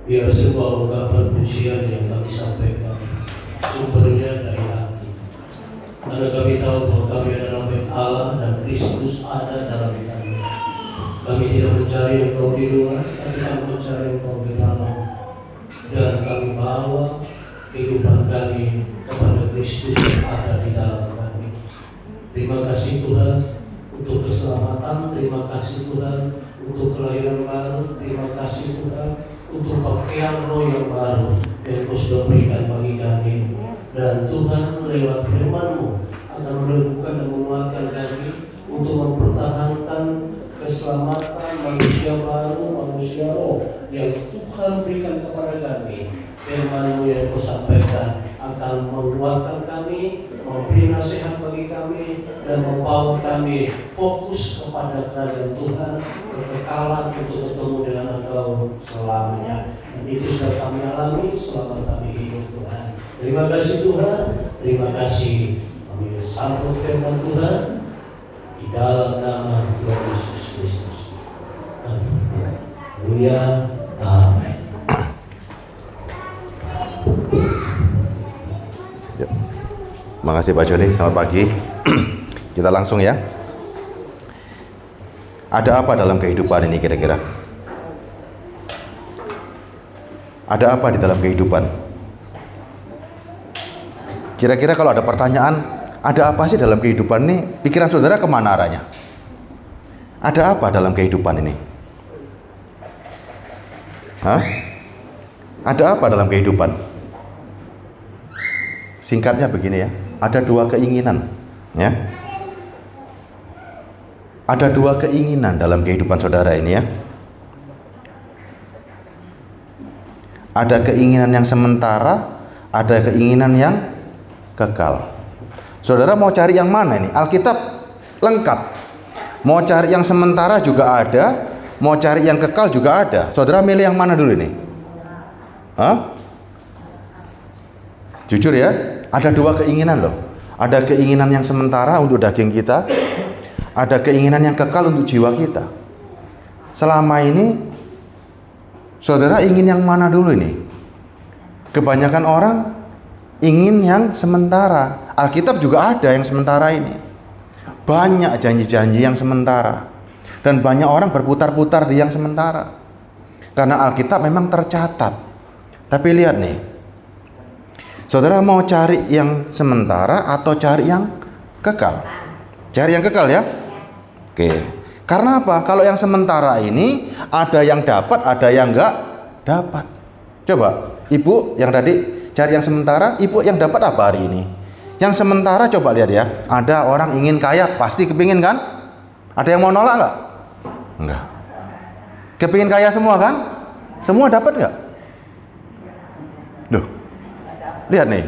Biar sebuah ungkapan pujian yang kami sampaikan sumbernya dari hati. Karena kami tahu bahwa kami adalah milik Allah dan Kristus ada dalam kami. Kami tidak mencari Engkau di luar, tapi kami mencari Engkau di dalam. Dan kami bawa kehidupan kami kepada Kristus yang ada di dalam kami. Terima kasih Tuhan untuk keselamatan, terima kasih Tuhan untuk kelahiran baru, terima kasih Tuhan untuk pakaian roh yang baru yang Kau sudah berikan bagi kami. Dan Tuhan lewat firman-Mu akan meneguhkan dan menguatkan kami untuk mempertahankan keselamatan manusia baru, manusia roh yang Tuhan berikan kepada kami. Firman-Mu yang Kau sampaikan akan menguatkan kami, memberi nasihat bagi kami, dan membawa kami fokus kepada kerajaan Tuhan, kekekalan untuk ketemu dengan Engkau selamanya. Dan itu sudah kami alami selama kami hidup Tuhan. Terima kasih Tuhan, terima kasih. Kami sambut firman Tuhan di dalam nama Tuhan Yesus Kristus. Haleluya. Amin. Terima kasih Pak Joni, selamat pagi. Kita langsung ya. Ada apa dalam kehidupan ini kira-kira? Ada apa di dalam kehidupan? Kira-kira kalau ada pertanyaan, ada apa sih dalam kehidupan ini? Pikiran saudara kemana arahnya? Ada apa dalam kehidupan ini? Hah? Ada apa dalam kehidupan? Singkatnya begini ya, ada dua keinginan ya. Ada dua keinginan dalam kehidupan saudara ini ya. Ada keinginan yang sementara, ada keinginan yang kekal. Saudara mau cari yang mana ini? Alkitab lengkap. Mau cari yang sementara juga ada, mau cari yang kekal juga ada. Saudara milih yang mana dulu ini? Hah? Jujur ya, ada dua keinginan loh. Ada keinginan yang sementara untuk daging kita, ada keinginan yang kekal untuk jiwa kita. Selama ini saudara ingin yang mana dulu ini? Kebanyakan orang ingin yang sementara. Alkitab juga ada yang sementara ini. Banyak janji-janji yang sementara. Dan banyak orang berputar-putar di yang sementara. Karena Alkitab memang tercatat. Tapi lihat nih, saudara mau cari yang sementara atau cari yang kekal? Cari yang kekal ya. Oke. Karena apa? Kalau yang sementara ini ada yang dapat, ada yang enggak dapat. Coba, ibu yang tadi cari yang sementara, ibu yang dapat apa hari ini? Yang sementara coba lihat ya. Ada orang ingin kaya, pasti kepingin kan? Ada yang mau nolak enggak? Enggak. Kepingin kaya semua kan? Semua dapat enggak? Loh. Lihat nih.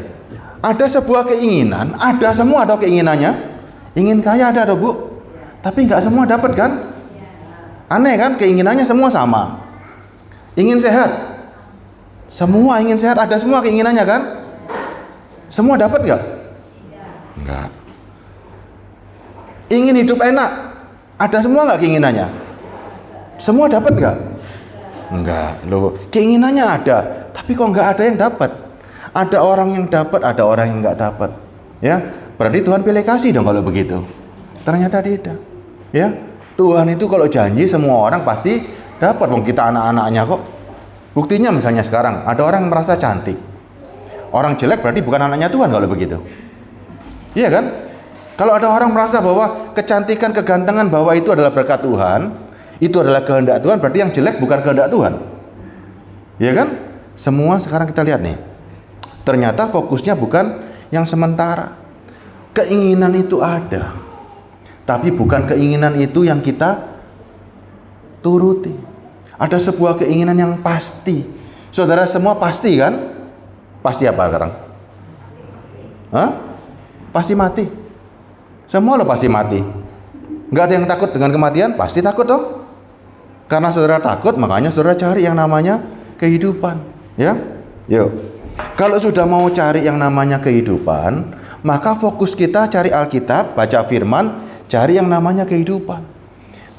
Ada sebuah keinginan, ada semua ada keinginannya. Ingin kaya ada Bu. Tapi nggak semua dapat kan? Aneh kan? Keinginannya semua sama. Ingin sehat, semua ingin sehat, ada semua keinginannya kan? Semua dapat nggak? Nggak. Ingin hidup enak, ada semua nggak keinginannya? Semua dapat nggak? Nggak. Loh, keinginannya ada, tapi kok nggak ada yang dapat? Ada orang yang dapat, ada orang yang nggak dapat. Ya, berarti Tuhan pilih kasih dong kalau begitu. Ternyata tidak. Ya, Tuhan itu kalau janji semua orang pasti dapat. Wong kita anak-anaknya kok. Buktinya misalnya sekarang ada orang yang merasa cantik. Orang jelek berarti bukan anaknya Tuhan kalau begitu. Iya kan? Kalau ada orang merasa bahwa kecantikan, kegantengan bahwa itu adalah berkat Tuhan, itu adalah kehendak Tuhan, berarti yang jelek bukan kehendak Tuhan. Iya kan? Semua sekarang kita lihat nih. Ternyata fokusnya bukan yang sementara. Keinginan itu ada. Tapi bukan keinginan itu yang kita turuti. Ada sebuah keinginan yang pasti. Saudara semua pasti kan? Pasti apa sekarang? Hah? Pasti mati. Semua lo pasti mati. Nggak ada yang takut dengan kematian? Pasti takut dong. Karena saudara takut, makanya saudara cari yang namanya kehidupan. Ya? Yuk. Kalau sudah mau cari yang namanya kehidupan, maka fokus kita cari Alkitab, baca firman, cari yang namanya kehidupan.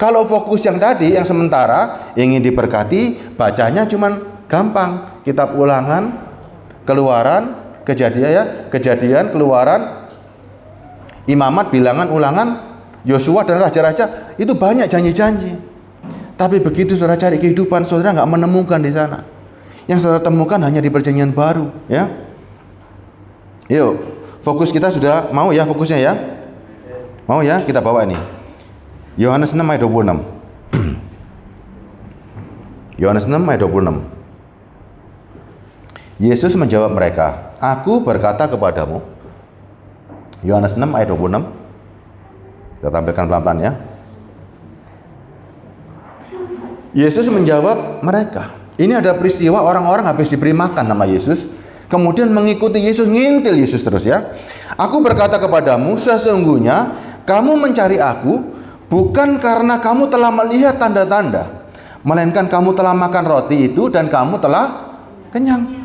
Kalau fokus yang tadi, yang sementara, ingin diberkati, bacanya cuman Gampang. Kitab Ulangan, Keluaran, Kejadian, Keluaran, Imamat, Bilangan, Ulangan, Yosua dan raja-raja, itu banyak janji-janji. Tapi begitu saudara cari kehidupan, saudara nggak menemukan di sana. Yang saudara temukan hanya di Perjanjian Baru, ya. Yuk, fokus kita sudah mau ya, fokusnya ya. Mau ya, kita bawa ini. Yohanes 6 ayat 26. Yohanes 6 ayat 26. Yesus menjawab mereka, "Aku berkata kepadamu." Yohanes 6 ayat 26. Kita tampilkan pelan-pelan ya. Yesus menjawab mereka. Ini ada peristiwa orang-orang habis diberi makan nama Yesus, kemudian mengikuti Yesus, ngintil Yesus terus ya. "Aku berkata kepadamu, sesungguhnya kamu mencari aku bukan karena kamu telah melihat tanda-tanda, melainkan kamu telah makan roti itu dan kamu telah kenyang."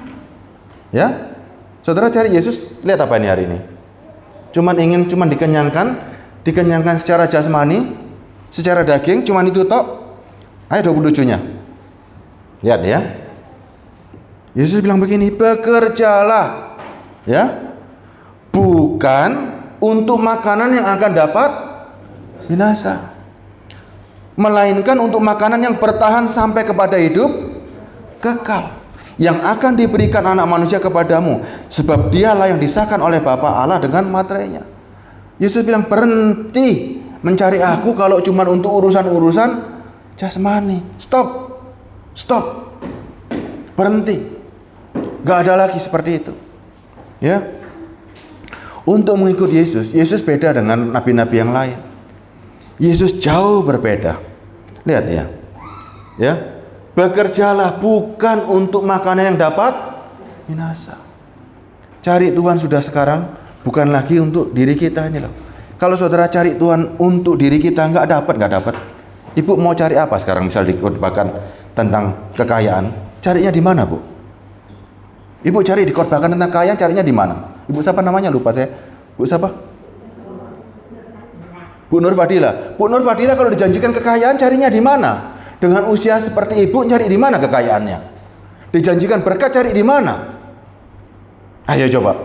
Ya, saudara cari Yesus, lihat apa ini hari ini? Cuman dikenyangkan secara jasmani, secara daging, cuman itu tok. Ayat 27-nya. Lihat ya. Yesus bilang begini, "Bekerjalah, ya, bukan untuk makanan yang akan dapat binasa, melainkan untuk makanan yang bertahan sampai kepada hidup kekal, yang akan diberikan anak manusia kepadamu, sebab dialah yang disahkan oleh Bapa Allah dengan materainya." Yesus bilang, berhenti mencari aku kalau cuma untuk urusan-urusan jasmani. Stop, berhenti. Gak ada lagi seperti itu, ya. Untuk mengikut Yesus, Yesus beda dengan nabi-nabi yang lain. Yesus jauh berbeda. Lihat ya, ya. Bekerjalah bukan untuk makanan yang dapat binasa. Cari Tuhan sudah sekarang, bukan lagi untuk diri kita ini loh. Kalau saudara cari Tuhan untuk diri kita, nggak dapat. Ibu mau cari apa sekarang? Misal dikhotbahkan tentang kekayaan, carinya di mana, Bu? Ibu cari dikhotbahkan tentang kekayaan, carinya di mana? Ibu siapa namanya? Lupa saya. Bu siapa? Bu Nur Fadila. Bu Nur Fadila kalau dijanjikan kekayaan, carinya di mana? Dengan usia seperti ibu, cari di mana kekayaannya? Dijanjikan berkat, cari di mana? Ayo coba.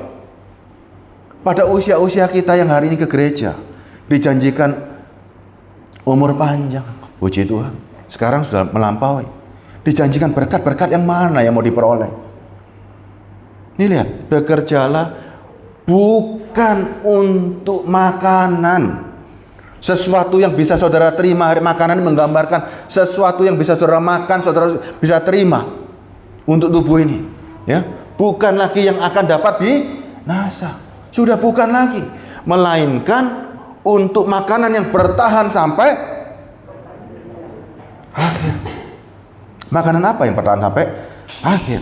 Pada usia-usia kita yang hari ini ke gereja, dijanjikan umur panjang, puji Tuhan. Sekarang sudah melampaui. Dijanjikan berkat-berkat yang mana yang mau diperoleh? Ini lihat, bekerjalah bukan untuk makanan. Sesuatu yang bisa saudara terima, makanan menggambarkan sesuatu yang bisa saudara makan, saudara bisa terima untuk tubuh ini, ya. Bukan lagi yang akan dapat binasa, sudah bukan lagi, melainkan untuk makanan yang bertahan sampai akhir. Makanan apa yang bertahan sampai akhir?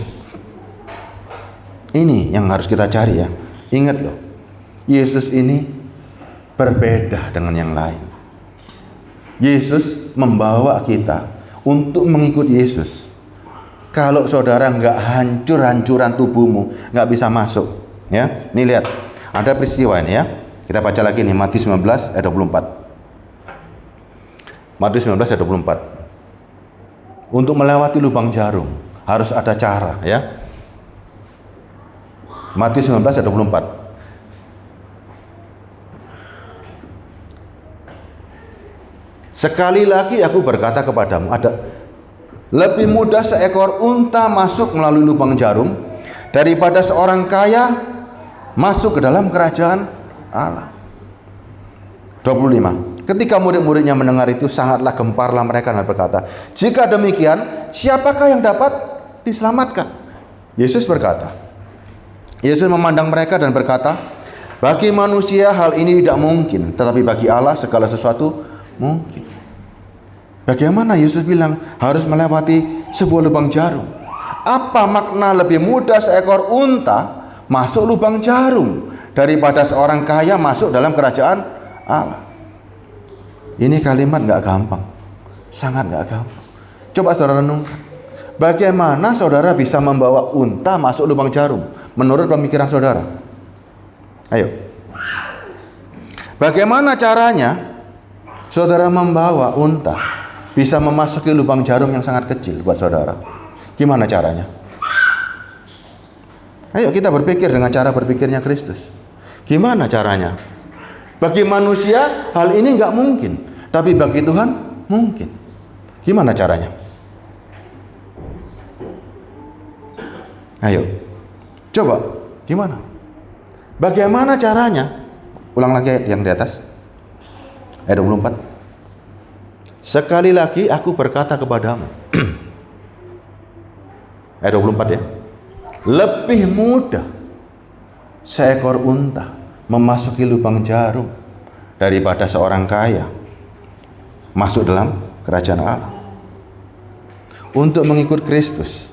Ini yang harus kita cari ya. Ingat loh, Yesus ini berbeda dengan yang lain. Yesus membawa kita untuk mengikut Yesus. Kalau saudara nggak hancur-hancuran tubuhmu, nggak bisa masuk. Ya, ini lihat, ada peristiwa ini ya. Kita baca lagi nih, Matius 19 ayat 24. Matius 19 ayat 24. Untuk melewati lubang jarum harus ada cara ya. Matius 19 ayat 24. "Sekali lagi aku berkata kepadamu, ada lebih mudah seekor unta masuk melalui lubang jarum daripada seorang kaya masuk ke dalam kerajaan Allah." 25. Ketika murid-muridnya mendengar itu, sangatlah gemparlah mereka dan berkata, "Jika demikian, siapakah yang dapat diselamatkan?" Yesus memandang mereka dan berkata, "Bagi manusia hal ini tidak mungkin, tetapi bagi Allah segala sesuatu mungkin." Bagaimana Yesus bilang harus melewati sebuah lubang jarum? Apa makna lebih mudah seekor unta masuk lubang jarum daripada seorang kaya masuk dalam kerajaan Allah? Ini kalimat nggak gampang, sangat nggak gampang. Coba saudara renungkan, bagaimana saudara bisa membawa unta masuk lubang jarum menurut pemikiran saudara? Ayo, bagaimana caranya saudara membawa unta bisa memasuki lubang jarum yang sangat kecil buat saudara? Gimana caranya? Ayo kita berpikir dengan cara berpikirnya Kristus. Gimana caranya? Bagi manusia hal ini nggak mungkin, tapi bagi Tuhan mungkin. Gimana caranya? Ayo, coba, gimana? Bagaimana caranya? Ulang lagi yang di atas. Ayat 24. Sekali lagi aku berkata kepadamu. Ayat 24 ya. Lebih mudah seekor unta memasuki lubang jarum daripada seorang kaya masuk dalam kerajaan Allah. Untuk mengikut Kristus,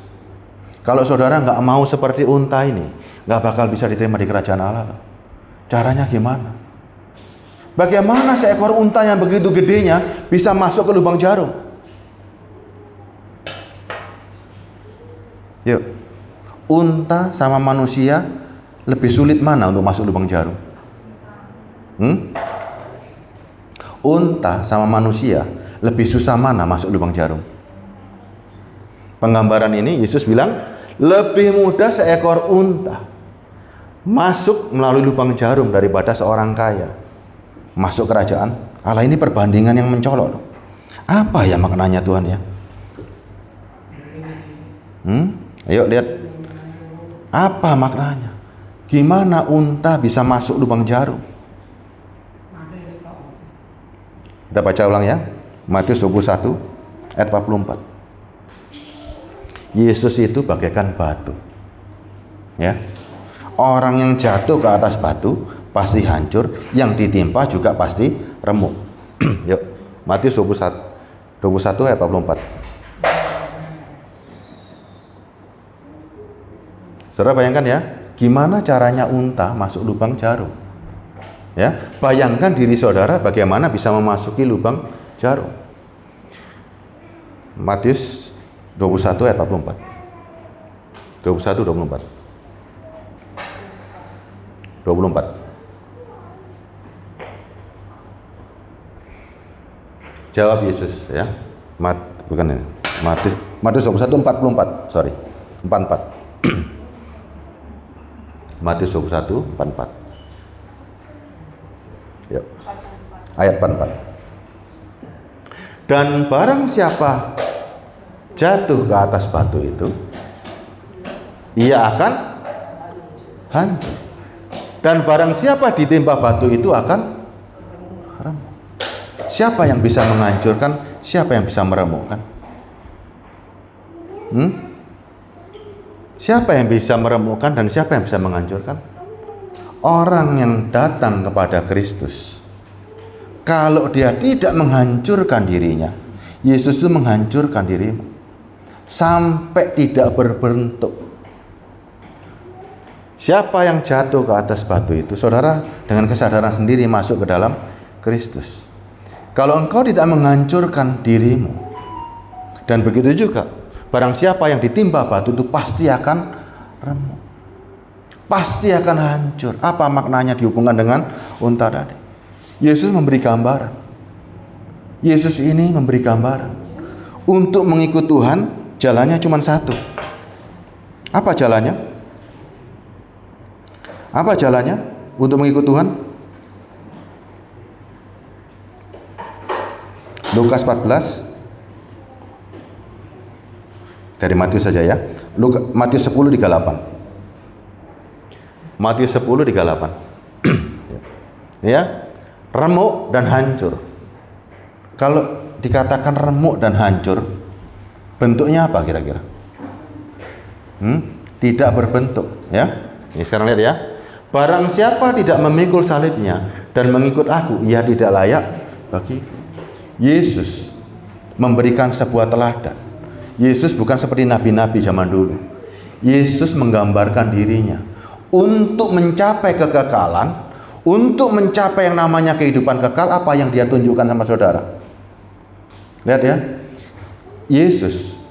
kalau saudara nggak mau seperti unta ini, nggak bakal bisa diterima di kerajaan Allah. Caranya gimana? Bagaimana seekor unta yang begitu gedenya bisa masuk ke lubang jarum? Yuk, unta sama manusia lebih sulit mana untuk masuk lubang jarum? Unta sama manusia lebih susah mana masuk lubang jarum? Penggambaran ini Yesus bilang lebih mudah seekor unta masuk melalui lubang jarum daripada seorang kaya masuk kerajaan Allah. Ini perbandingan yang mencolok loh. Apa ya maknanya Tuhan ya? Ayo lihat, apa maknanya? Gimana unta bisa masuk lubang jarum? Kita baca ulang ya, Matius 21 ayat 44. Yesus itu bagaikan batu, ya. Orang yang jatuh ke atas batu pasti hancur, yang ditimpa juga pasti remuk. Yuk, Matius 21 ayat 44. Saudara bayangkan ya, gimana caranya unta masuk lubang jarum? Ya, bayangkan diri saudara bagaimana bisa memasuki lubang jarum. Matius 21 ayat 44. 24. Jawab Yesus ya. Bukan ini. Matius 21 44. Sorry. 44. Matius 21 44. Yuk. Ayat 44. Dan barang siapa jatuh ke atas batu itu, ia akan hancur. Dan barang siapa ditimpa batu itu akan remuk. Siapa yang bisa menghancurkan? Siapa yang bisa meremukkan? Siapa yang bisa meremukkan dan siapa yang bisa menghancurkan? Orang yang datang kepada Kristus. Kalau dia tidak menghancurkan dirinya, Yesus itu menghancurkan dirimu sampai tidak berbentuk. Siapa yang jatuh ke atas batu itu, saudara dengan kesadaran sendiri masuk ke dalam Kristus. Kalau engkau tidak menghancurkan dirimu, dan begitu juga barang siapa yang ditimpa batu itu pasti akan remuk, pasti akan hancur. Apa maknanya dihubungkan dengan unta tadi? Yesus memberi gambaran. Yesus ini memberi gambaran. Untuk mengikut Tuhan, jalannya cuma satu. Apa jalannya? Apa jalannya untuk mengikut Tuhan? Lukas 14. Dari Matius saja ya. Matius 10 38. Matius 10 38. Ya. Remuk dan hancur. Kalau dikatakan remuk dan hancur, bentuknya apa kira-kira? Tidak berbentuk, ya. Ini sekarang lihat ya. Barang siapa tidak memikul salibnya dan mengikut aku, ia tidak layak bagiku. Yesus memberikan sebuah teladan. Yesus bukan seperti nabi-nabi zaman dulu. Yesus menggambarkan dirinya untuk mencapai kekekalan, untuk mencapai yang namanya kehidupan kekal. Apa yang dia tunjukkan sama saudara? Lihat ya. Yesus,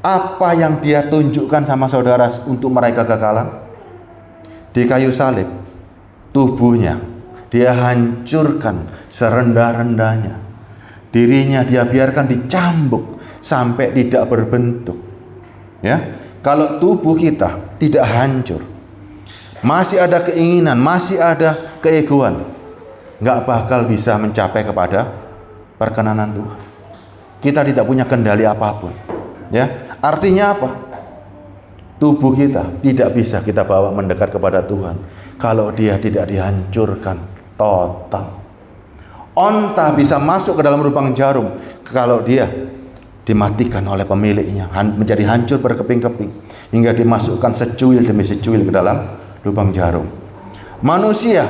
apa yang dia tunjukkan sama saudara untuk meraih kekekalan? Di kayu salib, tubuhnya dia hancurkan serendah-rendahnya. Dirinya dia biarkan dicambuk sampai tidak berbentuk. Ya, kalau tubuh kita tidak hancur, masih ada keinginan, masih ada keegoan, nggak bakal bisa mencapai kepada perkenanan Tuhan. Kita tidak punya kendali apapun. Ya, artinya apa? Tubuh kita tidak bisa kita bawa mendekat kepada Tuhan kalau dia tidak dihancurkan total. Onta bisa masuk ke dalam lubang jarum kalau dia dimatikan oleh pemiliknya, menjadi hancur berkeping-keping hingga dimasukkan secuil demi secuil ke dalam lubang jarum. Manusia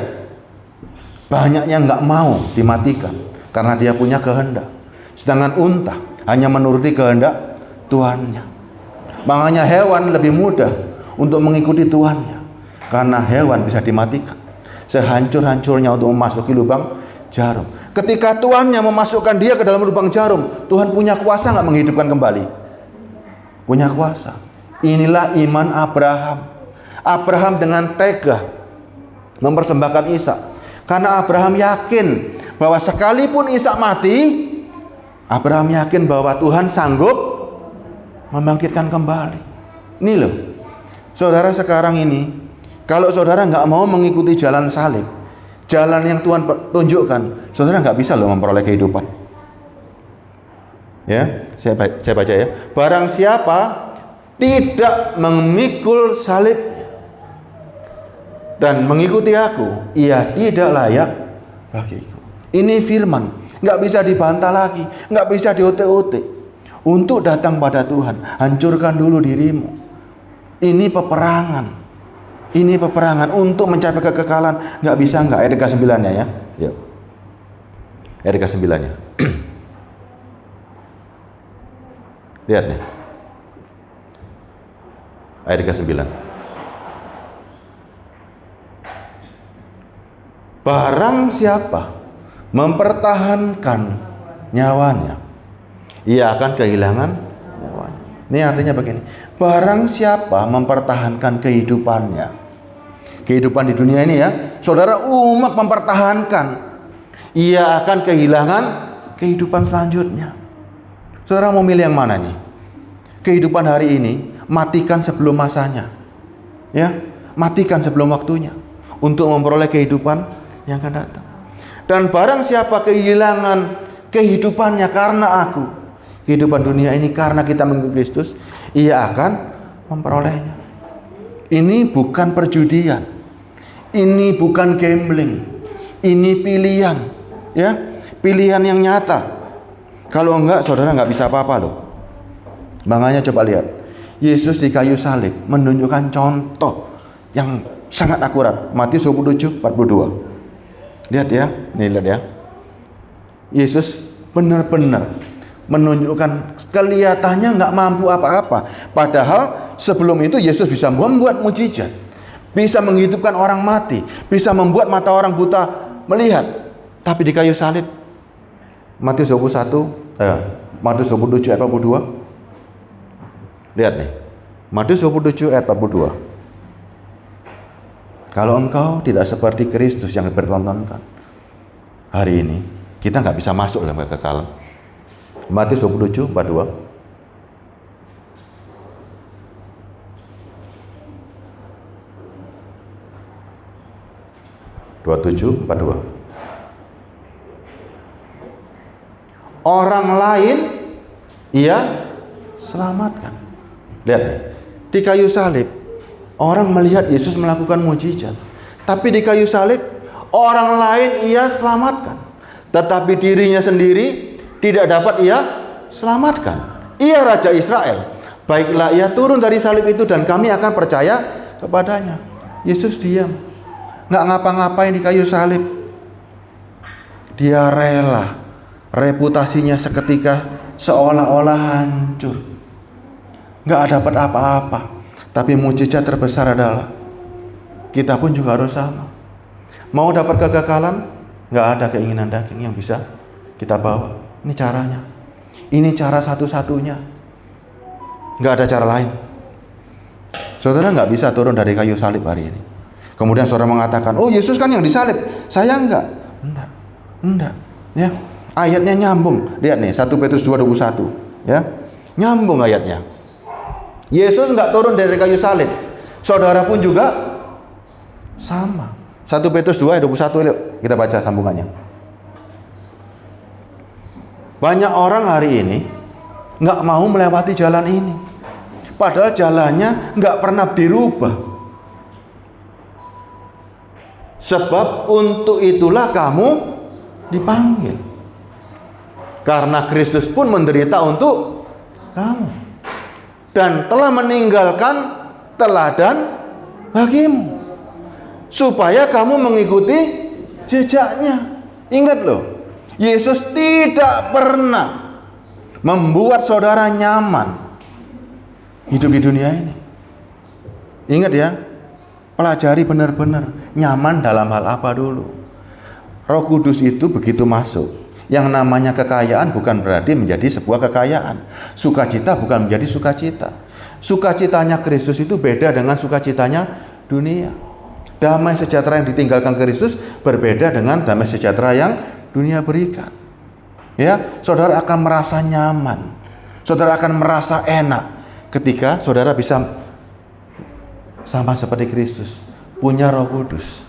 banyaknya nggak mau dimatikan karena dia punya kehendak, sedangkan unta hanya menuruti kehendak tuannya. Makanya hewan lebih mudah untuk mengikuti tuannya karena hewan bisa dimatikan sehancur-hancurnya untuk memasuki lubang jarum. Ketika tuannya memasukkan dia ke dalam lubang jarum, Tuhan punya kuasa nggak menghidupkan kembali? Punya kuasa. Inilah iman Abraham. Abraham dengan tega mempersembahkan Ishak karena Abraham yakin bahwa sekalipun Ishak mati, Abraham yakin bahwa Tuhan sanggup membangkitkan kembali. Ini loh, saudara sekarang ini, kalau saudara nggak mau mengikuti jalan salib, jalan yang Tuhan tunjukkan, saudara nggak bisa loh memperoleh kehidupan. Ya, saya baca ya. Barang siapa tidak memikul salib dan mengikuti aku, ia tidak layak bagiku. Ini firman, nggak bisa dibantah lagi, nggak bisa diotek-otek. Untuk datang pada Tuhan, hancurkan dulu dirimu. Ini peperangan. Ini peperangan untuk mencapai kekekalan. Nggak bisa nggak? Ayat ke-9-nya ya. Yuk. Ayat ke-9-nya. Lihat nih. Ayat ke-9. Barang siapa mempertahankan nyawanya, ia akan kehilangan nyawanya. Ini artinya begini. Barang siapa mempertahankan kehidupannya, kehidupan di dunia ini ya, saudara umat mempertahankan, ia akan kehilangan kehidupan selanjutnya. Saudara mau milih yang mana nih? Kehidupan hari ini, matikan sebelum masanya. Ya, matikan sebelum waktunya untuk memperoleh kehidupan yang akan datang. Dan barang siapa kehilangan kehidupannya karena aku, kehidupan dunia ini karena kita mengikuti Kristus, ia akan memperolehnya. Ini bukan perjudian, ini bukan gambling, ini pilihan, ya, pilihan yang nyata. Kalau enggak, saudara nggak bisa apa-apa loh. Makanya coba lihat, Yesus di kayu salib menunjukkan contoh yang sangat akurat. Matius 27:42. Lihat ya, nih lihat ya. Yesus benar-benar menunjukkan kelihatannya nggak mampu apa-apa. Padahal sebelum itu Yesus bisa membuat mujizat, bisa menghidupkan orang mati, bisa membuat mata orang buta melihat. Tapi di kayu salib, Matius 27 ayat 42. Lihat nih, Matius 27 ayat 42. Kalau engkau tidak seperti Kristus yang dipertontonkan hari ini, kita nggak bisa masuk dalam kekekalan. Matius 27, 42. Orang lain ia selamatkan. Lihat nih, di kayu salib orang melihat Yesus melakukan mujizat, tapi di kayu salib orang lain ia selamatkan, tetapi dirinya sendiri tidak dapat ia selamatkan. Ia Raja Israel, baiklah ia turun dari salib itu dan kami akan percaya kepadanya. Yesus diam, nggak ngapa-ngapain di kayu salib. Dia rela, reputasinya seketika seolah-olah hancur, nggak dapat apa-apa. Tapi mujizat terbesar adalah kita pun juga harus sama. Mau dapat kekekalan, nggak ada keinginan daging yang bisa kita bawa. Ini caranya. Ini cara satu-satunya. Nggak ada cara lain. Saudara nggak bisa turun dari kayu salib hari ini. Kemudian saudara mengatakan, oh Yesus kan yang disalib, saya enggak. Enggak. Ya. Ayatnya nyambung. Lihat nih, 1 Petrus 2:21. Ya. Nyambung ayatnya. Yesus enggak turun dari kayu salib. Saudara pun juga Sama. 1 Petrus 2 ayat 21, yuk kita baca sambungannya. Banyak orang hari ini nggak mau melewati jalan ini. Padahal jalannya nggak pernah dirubah. Sebab untuk itulah kamu dipanggil. Karena Kristus pun menderita untuk kamu. Dan telah meninggalkan teladan bagimu. Supaya kamu mengikuti jejaknya. Ingat loh, Yesus tidak pernah membuat saudara nyaman hidup di dunia ini. Ingat ya, pelajari benar-benar nyaman dalam hal apa dulu. Roh Kudus itu begitu masuk, yang namanya kekayaan bukan berarti menjadi sebuah kekayaan. Sukacita bukan menjadi sukacita. Sukacitanya Kristus itu beda dengan sukacitanya dunia. Damai sejahtera yang ditinggalkan Kristus berbeda dengan damai sejahtera yang dunia berikan. Ya, saudara akan merasa nyaman. Saudara akan merasa enak ketika saudara bisa sama seperti Kristus, punya Roh Kudus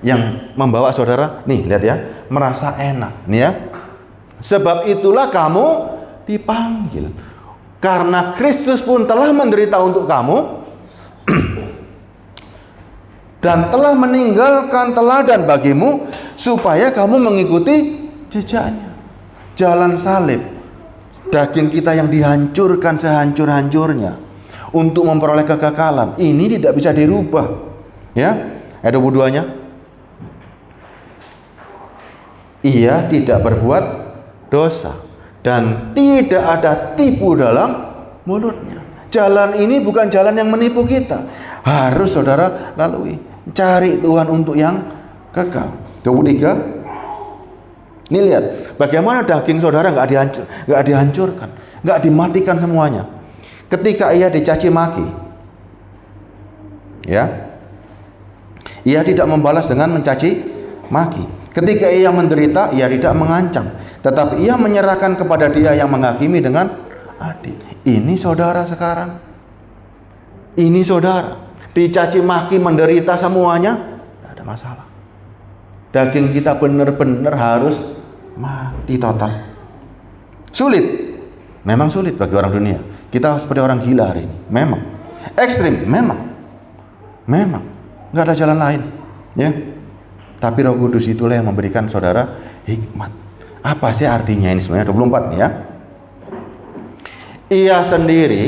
yang membawa saudara, nih lihat ya, merasa enak, nih ya. Sebab itulah kamu dipanggil. Karena Kristus pun telah menderita untuk kamu dan telah meninggalkan teladan bagimu supaya kamu mengikuti jejaknya. Jalan salib, daging kita yang dihancurkan sehancur-hancurnya untuk memperoleh kekekalan, ini tidak bisa dirubah. Ya, ayat 22-nya. Ia tidak berbuat dosa dan tidak ada tipu dalam mulutnya. Jalan ini bukan jalan yang menipu kita. Harus saudara lalui. Cari Tuhan untuk yang kekal. 23. Ini lihat bagaimana daging saudara nggak dihancurkan, nggak dimatikan semuanya. Ketika ia dicaci maki, ya, ia tidak membalas dengan mencaci maki. Ketika ia menderita, ia tidak mengancam, tetapi ia menyerahkan kepada Dia yang menghakimi dengan adil. Ini saudara sekarang. Ini saudara dicaci maki, menderita semuanya, tidak ada masalah. Daging kita benar-benar harus mati total. Sulit, memang sulit bagi orang dunia. Kita seperti orang gila hari ini, memang ekstrim, memang nggak ada jalan lain, ya. Tapi Roh Kudus itulah yang memberikan saudara hikmat. Apa sih artinya ini sebenarnya? 24 nih ya. Ia sendiri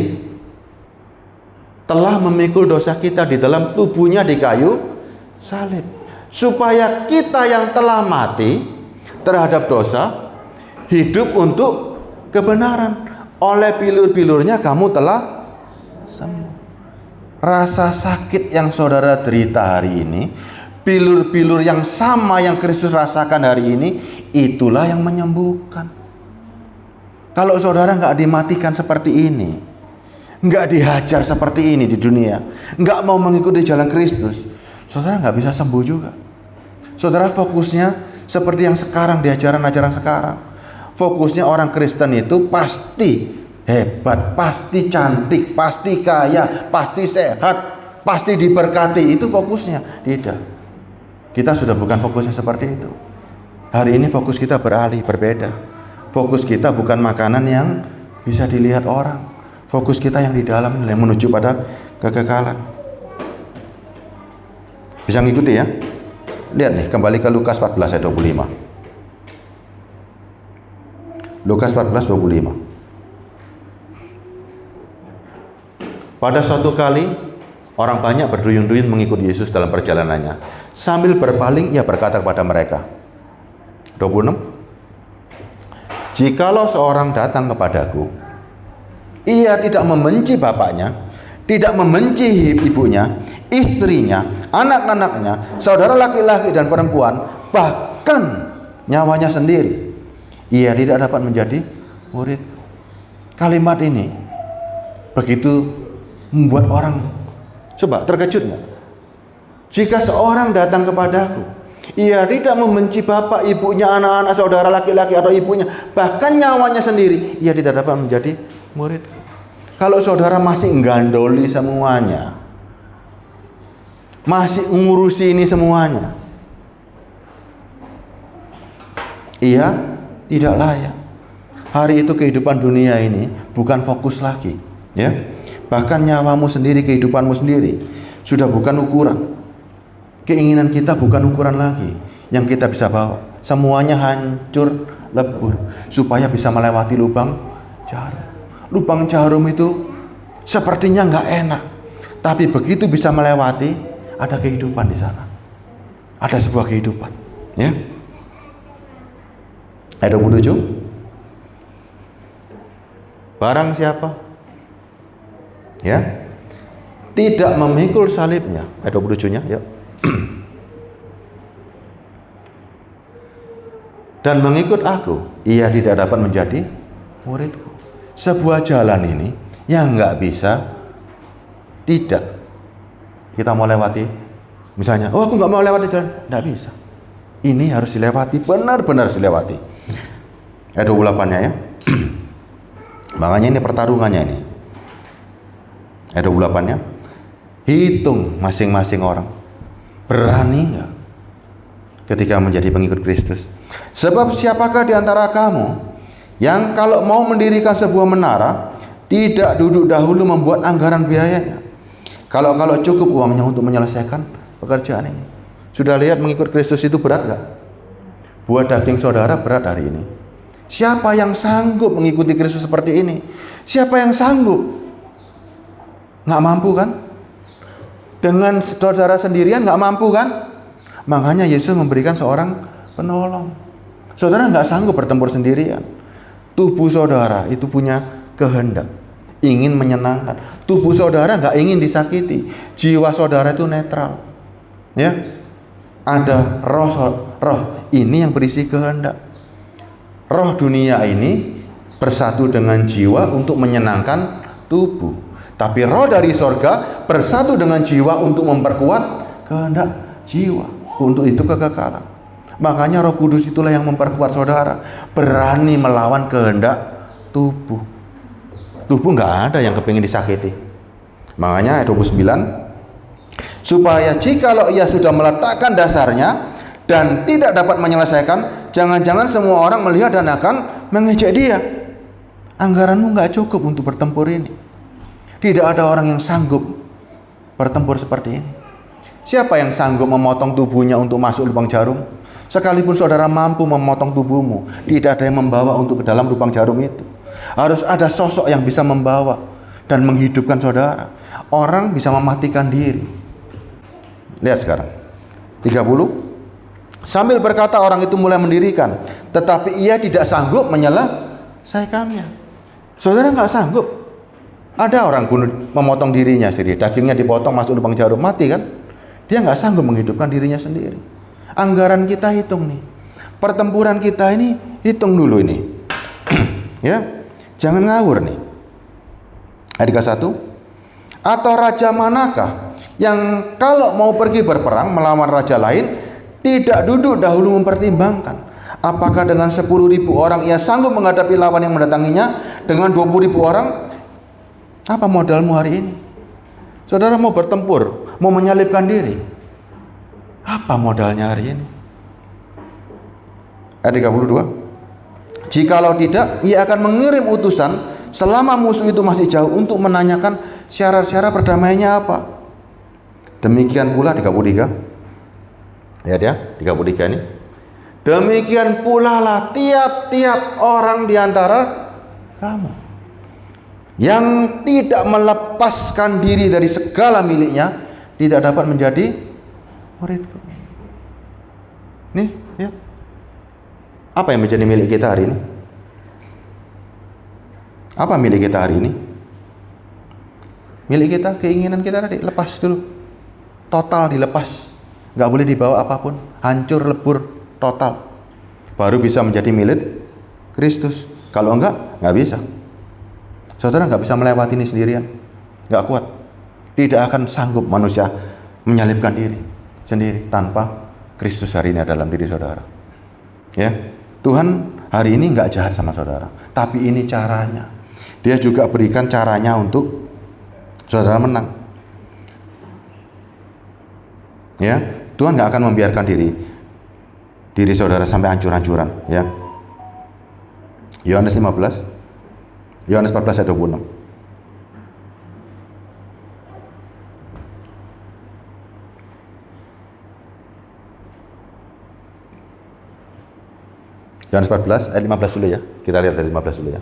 telah memikul dosa kita di dalam tubuhnya di kayu salib, supaya kita yang telah mati terhadap dosa hidup untuk kebenaran. Oleh pilur-pilurnya kamu telah sembuh. Rasa sakit yang saudara derita hari ini, pilur-pilur yang sama yang Kristus rasakan hari ini, itulah yang menyembuhkan. Kalau saudara nggak dimatikan seperti ini, nggak dihajar seperti ini di dunia, nggak mau mengikuti jalan Kristus, saudara nggak bisa sembuh juga. Saudara fokusnya seperti yang sekarang di ajaran-ajaran sekarang. Fokusnya orang Kristen itu pasti hebat, pasti cantik, pasti kaya, pasti sehat, pasti diberkati. Itu fokusnya. Tidak. Kita sudah bukan fokusnya seperti itu. Hari ini fokus kita beralih, berbeda. Fokus kita bukan makanan yang bisa dilihat orang. Fokus kita yang di dalam, yang menuju pada kekekalan. Bisa ngikuti ya? Lihat nih, kembali ke Lukas 14 ayat 25. Lukas 14 25. Pada suatu kali, orang banyak berduyun-duyun mengikuti Yesus dalam perjalanannya. Sambil berpaling, ia berkata kepada mereka. 26. Jikalau seorang datang kepadaku, ia tidak membenci bapaknya, tidak membenci ibunya, istrinya, anak-anaknya, saudara laki-laki dan perempuan, bahkan nyawanya sendiri, ia tidak dapat menjadi murid. Kalimat ini begitu membuat orang coba terkejut nggak? Jika seorang datang kepadaku, ia tidak membenci bapak, ibunya, anak-anak, saudara laki-laki atau ibunya, bahkan nyawanya sendiri, ia tidak dapat menjadi murid. Kalau saudara masih menggandoli semuanya, masih ngurusi ini semuanya. Ia tidak layak. Hari itu kehidupan dunia ini bukan fokus lagi, ya. Bahkan nyawamu sendiri, kehidupanmu sendiri sudah bukan ukuran. Keinginan kita bukan ukuran lagi yang kita bisa bawa. Semuanya hancur lebur supaya bisa melewati lubang jarum. Lubang jarum itu sepertinya nggak enak, tapi begitu bisa melewati, ada kehidupan di sana. Ada sebuah kehidupan, ya. Ayat 27. Barang siapa, ya, tidak memikul salibnya, ayat 27-nya, ya. Dan mengikut aku, ia tidak dapat menjadi muridku. Sebuah jalan ini yang nggak bisa tidak kita mau lewati. Misalnya, oh aku nggak mau lewati jalan, nggak bisa. Ini harus dilewati, benar-benar dilewati. Ayat 28-nya, ya. Makanya ini pertarungannya ini. Ayat 28-nya. Hitung masing-masing orang. Berani nggak ketika menjadi pengikut Kristus? Sebab siapakah di antara kamu yang kalau mau mendirikan sebuah menara tidak duduk dahulu membuat anggaran biayanya? Kalau cukup uangnya untuk menyelesaikan pekerjaan ini. Sudah lihat mengikut Kristus itu berat nggak? Buat daging saudara berat hari ini. Siapa yang sanggup mengikuti Kristus seperti ini? Siapa yang sanggup? Nggak mampu kan? Dengan saudara sendirian nggak mampu kan? Makanya Yesus memberikan seorang penolong. Saudara nggak sanggup bertempur sendirian. Tubuh saudara itu punya kehendak, ingin menyenangkan. Tubuh saudara nggak ingin disakiti. Jiwa saudara itu netral, ya. Ada roh ini yang berisi kehendak. Roh dunia ini bersatu dengan jiwa untuk menyenangkan tubuh. Tapi roh dari sorga bersatu dengan jiwa untuk memperkuat kehendak jiwa. Untuk itu kekekalan. Makanya Roh Kudus itulah yang memperkuat saudara. Berani melawan kehendak tubuh. Tubuh nggak ada yang kepingin disakiti. Makanya ayat 29. Supaya jikalau ia sudah meletakkan dasarnya dan tidak dapat menyelesaikan, jangan-jangan semua orang melihat dan akan mengejek dia. Anggaranmu nggak cukup untuk bertempur ini. Tidak ada orang yang sanggup bertempur seperti ini. Siapa yang sanggup memotong tubuhnya untuk masuk lubang jarum? Sekalipun saudara mampu memotong tubuhmu, tidak ada yang membawa untuk ke dalam lubang jarum itu. Harus ada sosok yang bisa membawa dan menghidupkan saudara. Orang bisa mematikan diri. Lihat sekarang 30. Sambil berkata orang itu mulai mendirikan, tetapi ia tidak sanggup menyelesaikannya. Saudara nggak sanggup. Ada orang bunuh, memotong dirinya sendiri, dagingnya dipotong masuk lubang jarum, mati kan? Dia nggak sanggup menghidupkan dirinya sendiri. Anggaran kita hitung nih, pertempuran kita ini hitung dulu ini, ya, jangan ngawur nih. Ayat 1. Atau raja manakah yang kalau mau pergi berperang melawan raja lain tidak duduk dahulu mempertimbangkan apakah dengan 10.000 orang ia sanggup menghadapi lawan yang mendatanginya dengan 20.000 orang? Apa modalmu hari ini? Saudara mau bertempur, mau menyalibkan diri, apa modalnya hari ini? Ayat 32. Jikalau tidak, ia akan mengirim utusan selama musuh itu masih jauh untuk menanyakan syarat-syarat perdamaiannya apa. Demikian pula 33. Lihat ya, 33 ini. Demikian pula lah tiap-tiap orang di antara kamu yang tidak melepaskan diri dari segala miliknya tidak dapat menjadi muridku. Nih, ya. Apa yang menjadi milik kita hari ini? Apa milik kita hari ini? Milik kita, keinginan kita tadi, lepas dulu. Total dilepas. Nggak boleh dibawa apapun, hancur lebur total, baru bisa menjadi milik Kristus. Kalau nggak bisa. Saudara nggak bisa melewati ini sendirian, nggak kuat. Tidak akan sanggup manusia menyalibkan diri sendiri tanpa Kristus hari ini dalam diri saudara. Ya, Tuhan hari ini nggak jahat sama saudara, tapi ini caranya. Dia juga berikan caranya untuk saudara menang. Ya, Tuhan nggak akan membiarkan diri saudara sampai hancur-hancuran. Ya. Yohanes 14 ayat 26. Yohanes 14 ayat 15 dulu ya. Kita lihat dari 15 dulu ya.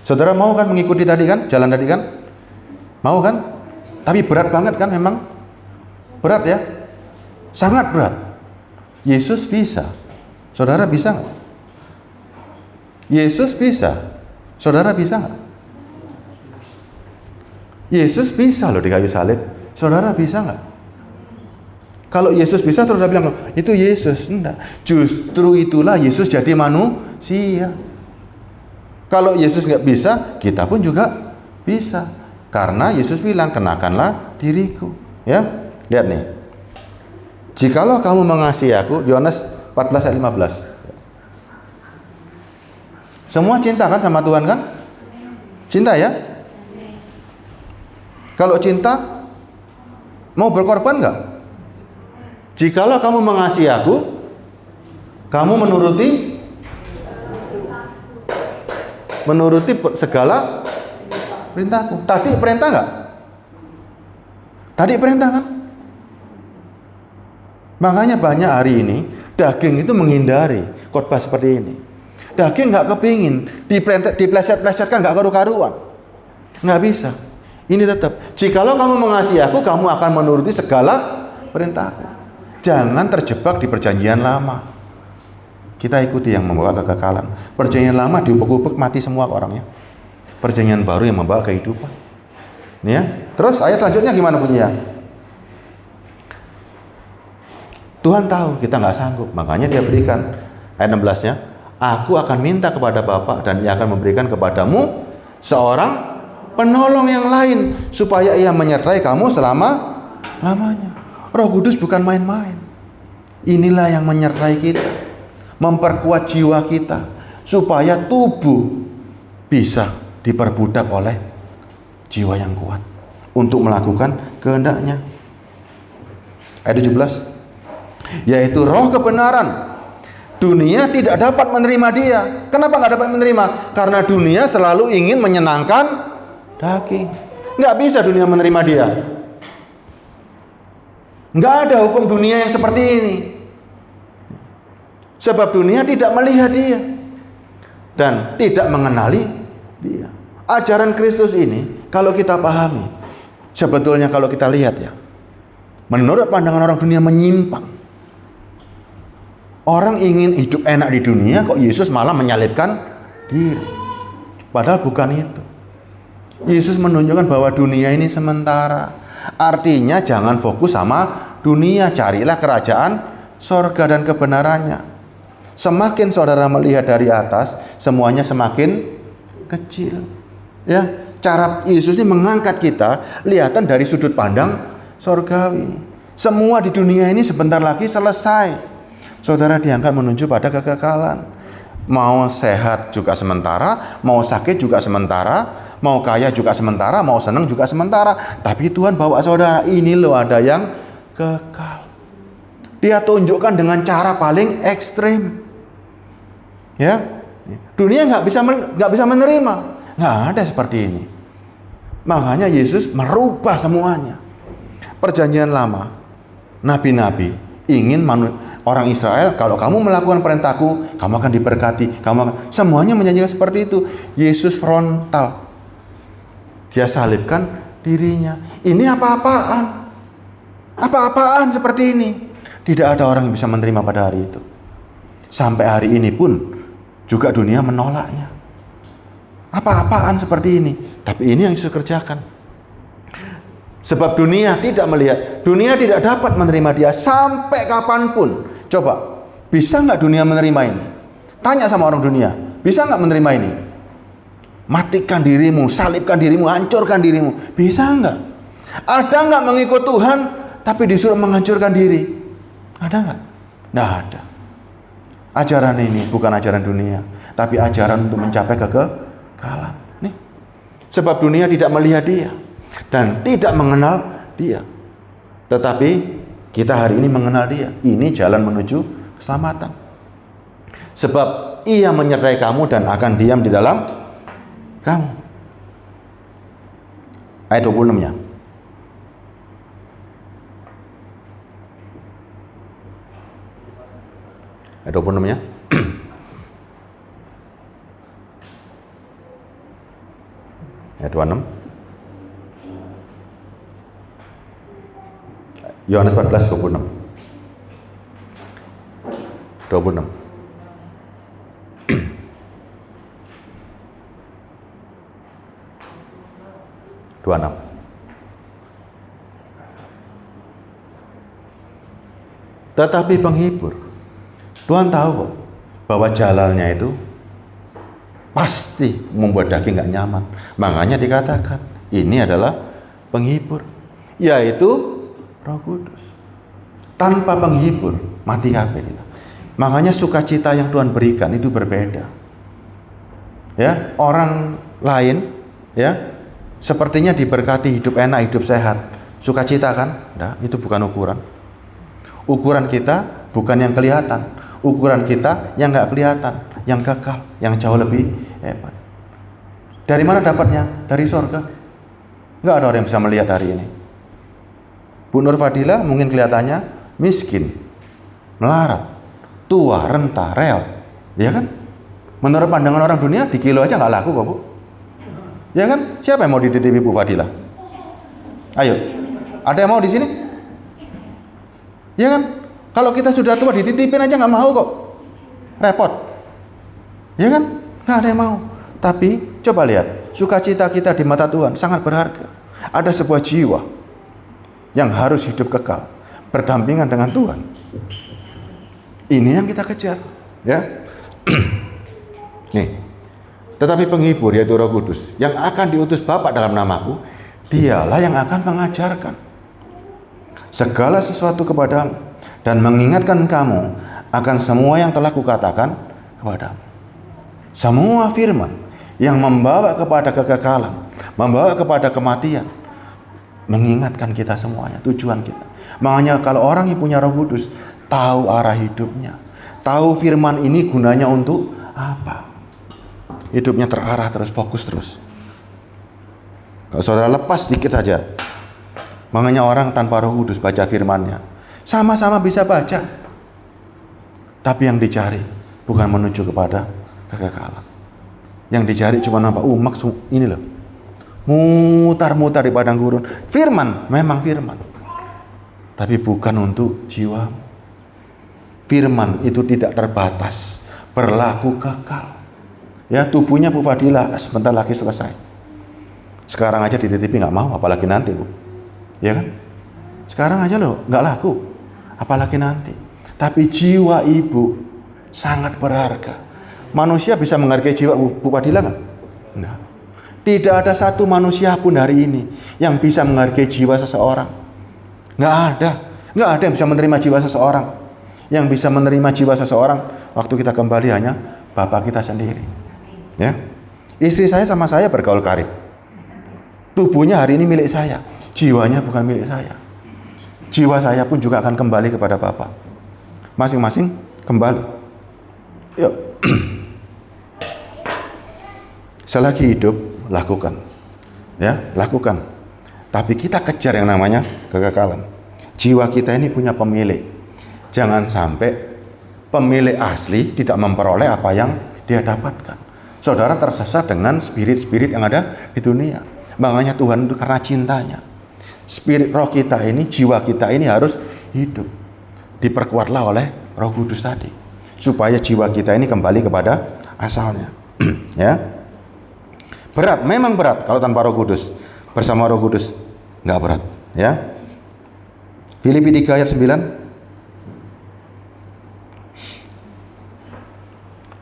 Saudara mau kan mengikuti tadi kan? Jalan tadi kan? Mau kan? Tapi berat banget kan memang? Berat ya? Sangat berat. Yesus bisa. Saudara bisa nggak? Yesus bisa. Saudara bisa nggak? Yesus bisa loh di kayu salib. Saudara bisa nggak? Kalau Yesus bisa, saudara bilang, itu Yesus. Enggak. Justru itulah Yesus jadi manusia. Kalau Yesus nggak bisa, kita pun juga bisa. Karena Yesus bilang, kenakanlah diriku. Ya, lihat nih. Jikalau kamu mengasihi aku, Yohanes 14 ayat 15. Semua cinta kan sama Tuhan kan? Cinta ya? Kalau cinta, mau berkorban nggak? Jikalau kamu mengasihi aku, kamu menuruti segala perintahku. Tadi perintah nggak? Tadi perintah kan? Makanya banyak hari ini daging itu menghindari khotbah seperti ini. Daging nggak kepingin, dipleset-plesetkan nggak karu-karuan, nggak bisa. Ini tetap. Jikalau kamu mengasihi aku, kamu akan menuruti segala perintahku. Jangan terjebak di perjanjian lama. Kita ikuti yang membawa kekekalan. Perjanjian lama diupek-upek mati semua orangnya. Perjanjian baru yang membawa kehidupan. Ya. Terus ayat selanjutnya gimana bunyinya? Tuhan tahu kita nggak sanggup, makanya Dia berikan ayat 16-nya. Aku akan minta kepada Bapa dan Ia akan memberikan kepadamu seorang penolong yang lain supaya Ia menyertai kamu selama-lamanya. Roh Kudus bukan main-main. Inilah yang menyertai kita, memperkuat jiwa kita supaya tubuh bisa diperbudak oleh jiwa yang kuat untuk melakukan kehendak-Nya. Ayat 17, yaitu roh kebenaran. Dunia tidak dapat menerima Dia. Kenapa nggak dapat menerima? Karena dunia selalu ingin menyenangkan daging. Nggak bisa dunia menerima Dia. Nggak ada hukum dunia yang seperti ini. Sebab dunia tidak melihat Dia dan tidak mengenali Dia. Ajaran Kristus ini kalau kita pahami, sebetulnya kalau kita lihat ya, menurut pandangan orang dunia menyimpang. Orang ingin hidup enak di dunia, kok Yesus malah menyalibkan diri. Padahal bukan itu. Yesus menunjukkan bahwa dunia ini sementara. Artinya jangan fokus sama dunia, carilah kerajaan sorga dan kebenarannya. Semakin saudara melihat dari atas, semuanya semakin kecil. Ya, cara Yesus ini mengangkat kita lihatan dari sudut pandang sorgawi. Semua di dunia ini sebentar lagi selesai. Saudara diangkat menuju pada kekekalan. Mau sehat juga sementara, mau sakit juga sementara, mau kaya juga sementara, mau senang juga sementara. Tapi Tuhan bawa saudara, ini loh ada yang kekal. Dia tunjukkan dengan cara paling ekstrim. Ya, dunia nggak bisa menerima, nggak ada seperti ini. Makanya Yesus merubah semuanya. Perjanjian lama, nabi-nabi ingin orang Israel, kalau kamu melakukan perintahku, kamu akan diberkati. Semuanya menjanjikan seperti itu. Yesus frontal. Dia salibkan dirinya. Ini apa-apaan? Apa-apaan seperti ini? Tidak ada orang yang bisa menerima pada hari itu. Sampai hari ini pun juga dunia menolaknya. Apa-apaan seperti ini? Tapi ini yang Yesus kerjakan. Sebab dunia tidak melihat, dunia tidak dapat menerima Dia sampai kapanpun. Coba, bisa nggak dunia menerima ini? Tanya sama orang dunia, bisa nggak menerima ini? Matikan dirimu, salibkan dirimu, hancurkan dirimu, bisa nggak? Ada nggak mengikut Tuhan tapi disuruh menghancurkan diri? Ada nggak? Nggak ada. Ajaran ini bukan ajaran dunia, tapi ajaran untuk mencapai kekekalan. Nih, sebab dunia tidak melihat Dia dan tidak mengenal Dia. Tetapi Kita hari ini mengenal dia. Ini jalan menuju keselamatan. Sebab ia menyertai kamu dan akan diam di dalam kamu. Ayat 26-nya. Ayat 26-nya. Ayat 26. Yohanes 14, 26. 26. Tetapi penghibur, Tuhan tahu kok bahwa jalannya itu pasti membuat daging gak nyaman. Makanya dikatakan ini adalah penghibur, yaitu Roh Kudus. Tanpa penghibur mati kabeh kita. Makanya sukacita yang Tuhan berikan itu berbeda. Ya, orang lain ya sepertinya diberkati hidup enak, hidup sehat, sukacita kan? Nah, itu bukan ukuran. Ukuran kita bukan yang kelihatan. Ukuran kita yang nggak kelihatan, yang kekal, yang jauh lebih hebat. Dari mana dapatnya? Dari surga. Nggak ada orang yang bisa melihat hari ini. Bu Nur Fadila mungkin kelihatannya miskin, melarat, tua, renta, reot, ya kan? Menurut pandangan orang dunia di kilo aja nggak laku kok, Bu. Ya kan? Siapa yang mau dititipi Bu Fadila? Ayo, ada yang mau di sini? Ya kan? Kalau kita sudah tua dititipin aja nggak mau kok, repot. Ya kan? Nggak ada yang mau. Tapi coba lihat, sukacita kita di mata Tuhan sangat berharga. Ada sebuah jiwa yang harus hidup kekal, berdampingan dengan Tuhan. Ini yang kita kejar, ya. Nih. Tetapi penghibur yaitu Roh Kudus yang akan diutus Bapa dalam namaku, dialah yang akan mengajarkan segala sesuatu kepadamu dan mengingatkan kamu akan semua yang telah kukatakan kepadamu. Semua firman yang membawa kepada kekekalan, membawa kepada kematian, mengingatkan kita semuanya, tujuan kita. Makanya kalau orang yang punya Roh Kudus tahu arah hidupnya, tahu firman ini gunanya untuk apa. Hidupnya terarah terus, fokus terus. Kalau saudara lepas sedikit saja, makanya orang tanpa Roh Kudus baca firman-Nya, sama-sama bisa baca, tapi yang dicari bukan menuju kepada kekekalan. Yang dicari cuma nampak maksud ini loh, mutar-mutar di padang gurun. Firman memang firman, tapi bukan untuk jiwa. Firman itu tidak terbatas, berlaku kekal. Ya, tubuhnya Bu Fadila sebentar lagi selesai. Sekarang aja dititipi nggak mau, apalagi nanti, Bu. Ya kan? Sekarang aja loh nggak laku, apalagi nanti. Tapi jiwa ibu sangat berharga. Manusia bisa menghargai jiwa Bu Fadila nggak? Nggak. Tidak ada satu manusia pun hari ini yang bisa menghargai jiwa seseorang. Nggak ada. Nggak ada yang bisa menerima jiwa seseorang. Yang bisa menerima jiwa seseorang waktu kita kembali hanya Bapak kita sendiri. Ya, istri saya sama saya bergaul karib. Tubuhnya hari ini milik saya, jiwanya bukan milik saya. Jiwa saya pun juga akan kembali kepada Bapa. Masing-masing kembali. Yuk. Selagi hidup, lakukan. Ya, lakukan. Tapi kita kejar yang namanya kekekalan. Jiwa kita ini punya pemilik. Jangan sampai pemilik asli tidak memperoleh apa yang dia dapatkan. Saudara tersesat dengan spirit-spirit yang ada di dunia. Makanya Tuhan itu karena cintanya. Spirit roh kita ini, jiwa kita ini harus hidup. Diperkuatlah oleh Roh Kudus tadi. Supaya jiwa kita ini kembali kepada asalnya. Ya. Berat, memang berat kalau tanpa Roh Kudus. Bersama Roh Kudus nggak berat. Ya. Filipi 3 ayat 9.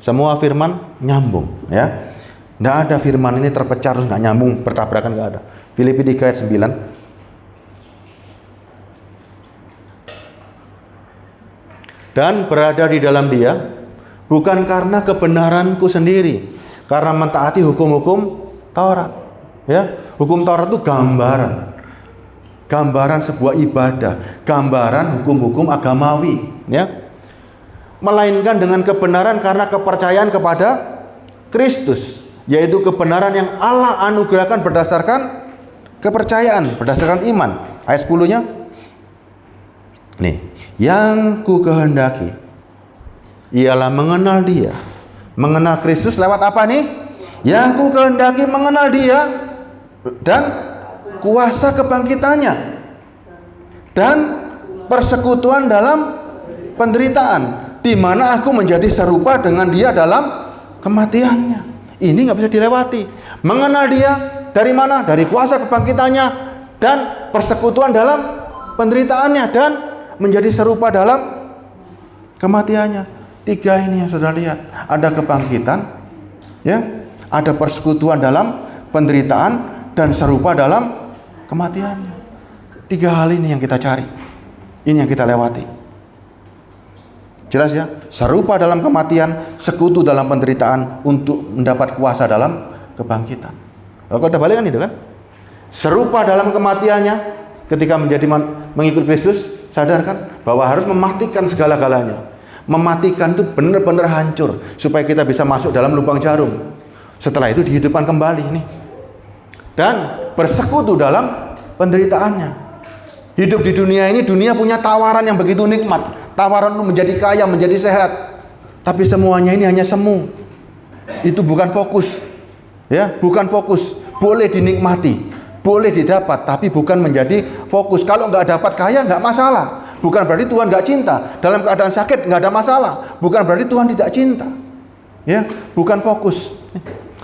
Semua firman nyambung, ya. Nggak ada firman ini terpecah terus nggak nyambung, bertabrakan, nggak ada. Filipi 3 ayat 9. Dan berada di dalam Dia bukan karena kebenaranku sendiri, karena mentaati hukum-hukum Taurat. Ya, hukum Taurat itu gambaran. gambaran sebuah ibadah, gambaran hukum-hukum agamawi, ya. Melainkan dengan kebenaran karena kepercayaan kepada Kristus, yaitu kebenaran yang Allah anugerahkan berdasarkan kepercayaan, berdasarkan iman. Ayat 10-nya. Nih, yang ku kehendaki ialah mengenal Dia. Mengenal Kristus lewat apa nih? Yang ku kehendaki mengenal Dia dan kuasa kebangkitannya dan persekutuan dalam penderitaan, di mana aku menjadi serupa dengan Dia dalam kematiannya. Ini nggak bisa dilewati. Mengenal Dia dari mana? Dari kuasa kebangkitannya dan persekutuan dalam penderitaannya dan menjadi serupa dalam kematiannya. 3 ini yang sudah lihat. Ada kebangkitan, ya, ada persekutuan dalam penderitaan dan serupa dalam kematiannya. 3 hal ini yang kita cari. Ini yang kita lewati. Jelas ya? Serupa dalam kematian, sekutu dalam penderitaan untuk mendapat kuasa dalam kebangkitan. Kalau kita balikkan itu kan? Serupa dalam kematiannya ketika menjadi mengikut Kristus, sadarkan bahwa harus mematikan segala-galanya. Mematikan itu benar-benar hancur supaya kita bisa masuk dalam lubang jarum. Setelah itu dihidupkan kembali nih. Dan bersekutu dalam penderitaannya. Hidup di dunia ini, dunia punya tawaran yang begitu nikmat. Tawaran untuk menjadi kaya, menjadi sehat. Tapi semuanya ini hanya semu. Itu bukan fokus. Ya, bukan fokus. Boleh dinikmati, boleh didapat, tapi bukan menjadi fokus. Kalau nggak dapat kaya, nggak masalah. Bukan berarti Tuhan nggak cinta. Dalam keadaan sakit nggak ada masalah. Bukan berarti Tuhan tidak cinta. Ya, bukan fokus.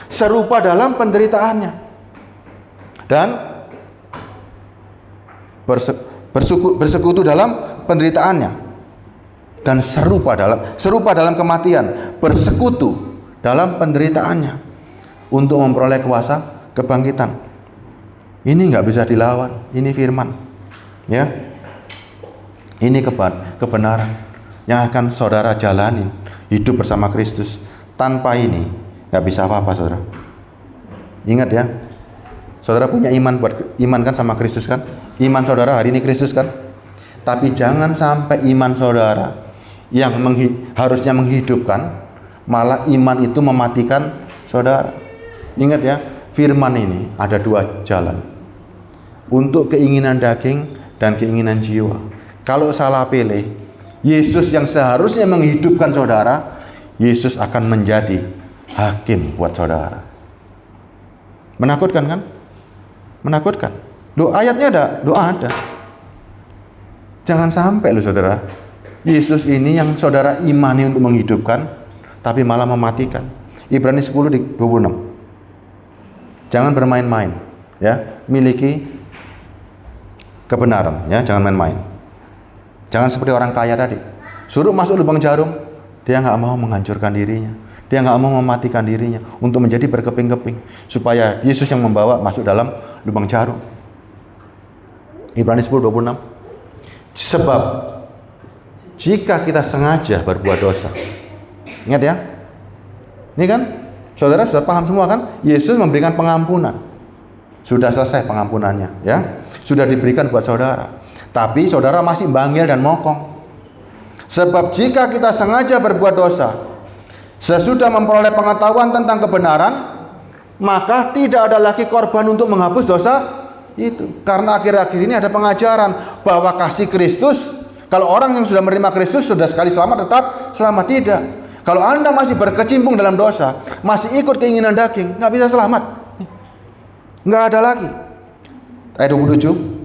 Serupa dalam penderitaannya dan bersekutu dalam penderitaannya dan serupa dalam kematian, bersekutu dalam penderitaannya untuk memperoleh kuasa kebangkitan. Ini nggak bisa dilawan. Ini firman, ya. Ini kebenaran yang akan saudara jalanin hidup bersama Kristus. Tanpa ini nggak bisa apa-apa, saudara. Ingat ya, saudara punya iman kan sama Kristus kan? Iman saudara hari ini Kristus kan? Tapi jangan sampai iman saudara yang harusnya menghidupkan, malah iman itu mematikan saudara. Ingat ya, firman ini ada 2 jalan. Untuk keinginan daging dan keinginan jiwa. Kalau salah pilih, Yesus yang seharusnya menghidupkan saudara, Yesus akan menjadi hakim buat saudara. Menakutkan kan? Menakutkan. Ayatnya ada, doa ada. Jangan sampai loh saudara, Yesus ini yang saudara imani untuk menghidupkan, tapi malah mematikan. Ibrani 10:26. Jangan bermain-main, ya. Miliki kebenaran, ya. Jangan main-main. Jangan seperti orang kaya tadi, suruh masuk lubang jarum, dia nggak mau menghancurkan dirinya, dia nggak mau mematikan dirinya untuk menjadi berkeping-keping, supaya Yesus yang membawa masuk dalam lubang jarum. Ibrani 10:26. Sebab jika kita sengaja berbuat dosa, ingat ya, ini kan saudara sudah paham semua kan? Yesus memberikan pengampunan, sudah selesai pengampunannya, ya, sudah diberikan buat saudara. Tapi saudara masih bangil dan mokong. Sebab jika kita sengaja berbuat dosa, sesudah memperoleh pengetahuan tentang kebenaran, maka tidak ada lagi korban untuk menghapus dosa itu. Karena akhir-akhir ini ada pengajaran bahwa kasih Kristus, kalau orang yang sudah menerima Kristus sudah sekali selamat tetap selamat. Tidak. Kalau Anda masih berkecimpung dalam dosa, masih ikut keinginan daging, nggak bisa selamat. Nggak ada lagi. Ayat 27.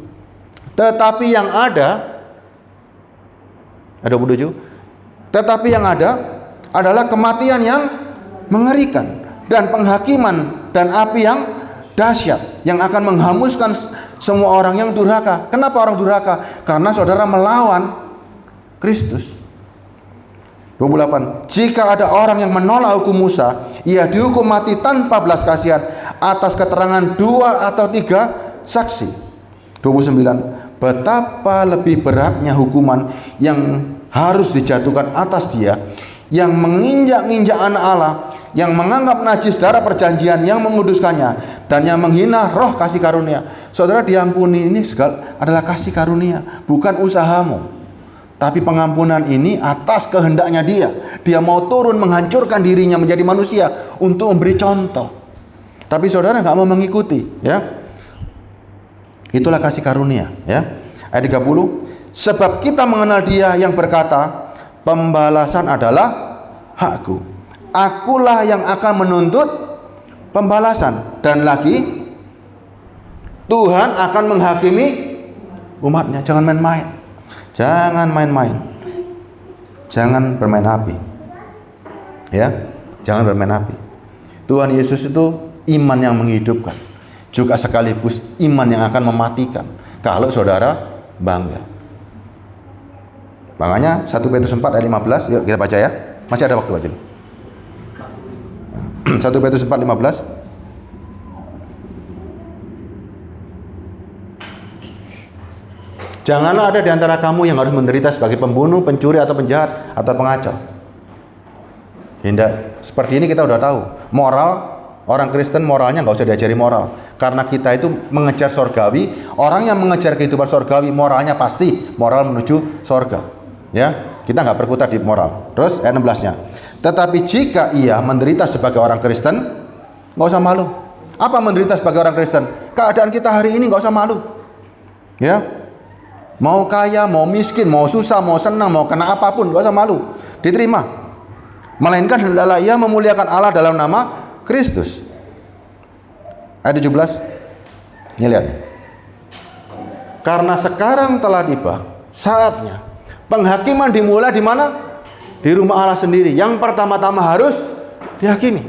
Tetapi yang ada 27. Tetapi yang ada adalah kematian yang mengerikan dan penghakiman dan api yang dahsyat yang akan menghanguskan semua orang yang durhaka. Kenapa orang durhaka? Karena saudara melawan Kristus. 28. Jika ada orang yang menolak hukum Musa, ia dihukum mati tanpa belas kasihan atas keterangan 2 atau 3 saksi. 29. Betapa lebih beratnya hukuman yang harus dijatuhkan atas dia yang menginjak-injak anak Allah, yang menganggap najis darah perjanjian yang menguduskannya, dan yang menghina roh kasih karunia. Saudara, diampuni ini adalah kasih karunia, bukan usahamu. Tapi pengampunan ini atas kehendaknya dia. Dia mau turun menghancurkan dirinya menjadi manusia untuk memberi contoh. Tapi saudara nggak mau mengikuti, ya. Itulah kasih karunia, ya. Ayat 30, sebab kita mengenal dia yang berkata, pembalasan adalah hakku. Akulah yang akan menuntut pembalasan. Dan lagi, Tuhan akan menghakimi umatnya. Jangan main-main. Jangan main-main. Jangan bermain api. Ya, jangan bermain api. Tuhan Yesus itu iman yang menghidupkan, juga sekaligus iman yang akan mematikan kalau saudara bangga. Makanya 1 Petrus 4 ayat 15, yuk kita baca ya. Masih ada waktu aja. 1 Petrus 4:15. Janganlah ada di antara kamu yang harus menderita sebagai pembunuh, pencuri, atau penjahat, atau pengacau. Tidak. Seperti ini kita udah tahu. Moral, orang Kristen moralnya nggak usah diajari moral. Karena kita itu mengejar sorgawi. Orang yang mengejar kehidupan sorgawi, moralnya pasti moral menuju sorga. Ya, kita nggak berkutat di moral. Terus ayat 16-nya. Tetapi jika ia menderita sebagai orang Kristen, nggak usah malu. Apa menderita sebagai orang Kristen? Keadaan kita hari ini nggak usah malu. Ya. Mau kaya, mau miskin, mau susah, mau senang, mau kena apapun, gak usah malu, diterima. Melainkan hendaklah ia memuliakan Allah dalam nama Kristus. Ayat 17. Ini lihat. Karena sekarang telah tiba saatnya penghakiman dimulai di mana? Di rumah Allah sendiri. Yang pertama-tama harus dihakimi.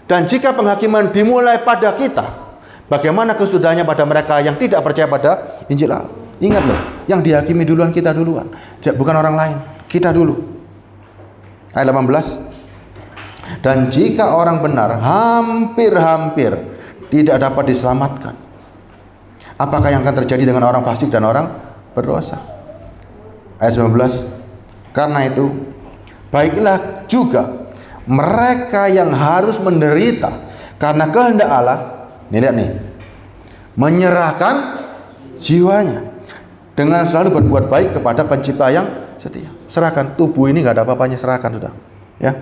Dan jika penghakiman dimulai pada kita, bagaimana kesudahannya pada mereka yang tidak percaya pada Injil Allah? Ingat loh, yang dihakimi duluan kita duluan, bukan orang lain, kita dulu. Ayat 18. Dan jika orang benar hampir-hampir tidak dapat diselamatkan, apakah yang akan terjadi dengan orang fasik dan orang berdosa? Ayat 19. Karena itu, baiklah juga mereka yang harus menderita karena kehendak Allah, nih lihat nih, menyerahkan jiwanya dengan selalu berbuat baik kepada pencipta yang setia. Serahkan, tubuh ini nggak ada apa-apanya, serahkan sudah. Ya,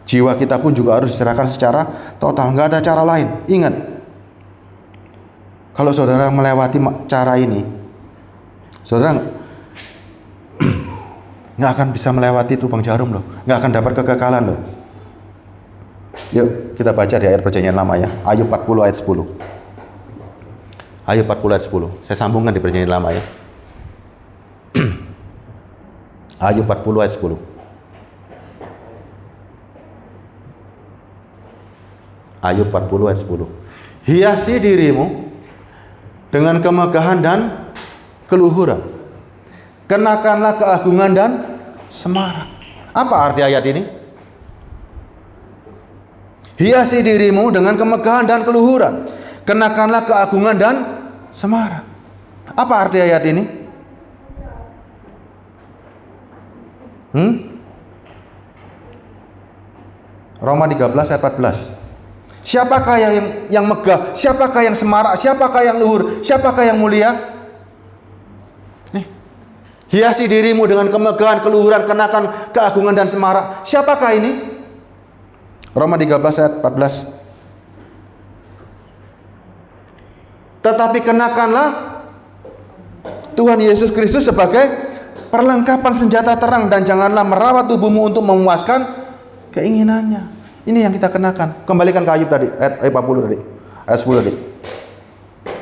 jiwa kita pun juga harus diserahkan secara total, nggak ada cara lain. Ingat, kalau saudara melewati cara ini, saudara nggak akan bisa melewati lubang jarum loh, nggak akan dapat kekekalan loh. Yuk kita baca di ayat perjanjian lama ya, Ayub 40 ayat 10. Ayub 40 ayat 10. Saya sambungkan di perjanjian lama ya. Ayub 40 ayat 10. Ayub 40 ayat 10. Hiasi dirimu dengan kemegahan dan keluhuran. Kenakanlah keagungan dan semarak. Apa arti ayat ini? Hiasi dirimu dengan kemegahan dan keluhuran. Kenakanlah keagungan dan semarak. Apa arti ayat ini? Roma 13 ayat 14. Siapakah yang megah? Siapakah yang semarak? Siapakah yang luhur? Siapakah yang mulia? Nih. Hiasi dirimu dengan kemegahan, keluhuran, kenakan keagungan dan semarak. Siapakah ini? Roma 13 ayat 14. Tetapi kenakanlah Tuhan Yesus Kristus sebagai perlengkapan senjata terang, dan janganlah merawat tubuhmu untuk memuaskan keinginannya. Ini yang kita kenakan. Kembalikan ke Ayub tadi, ayat 40 tadi, ayat 10 tadi.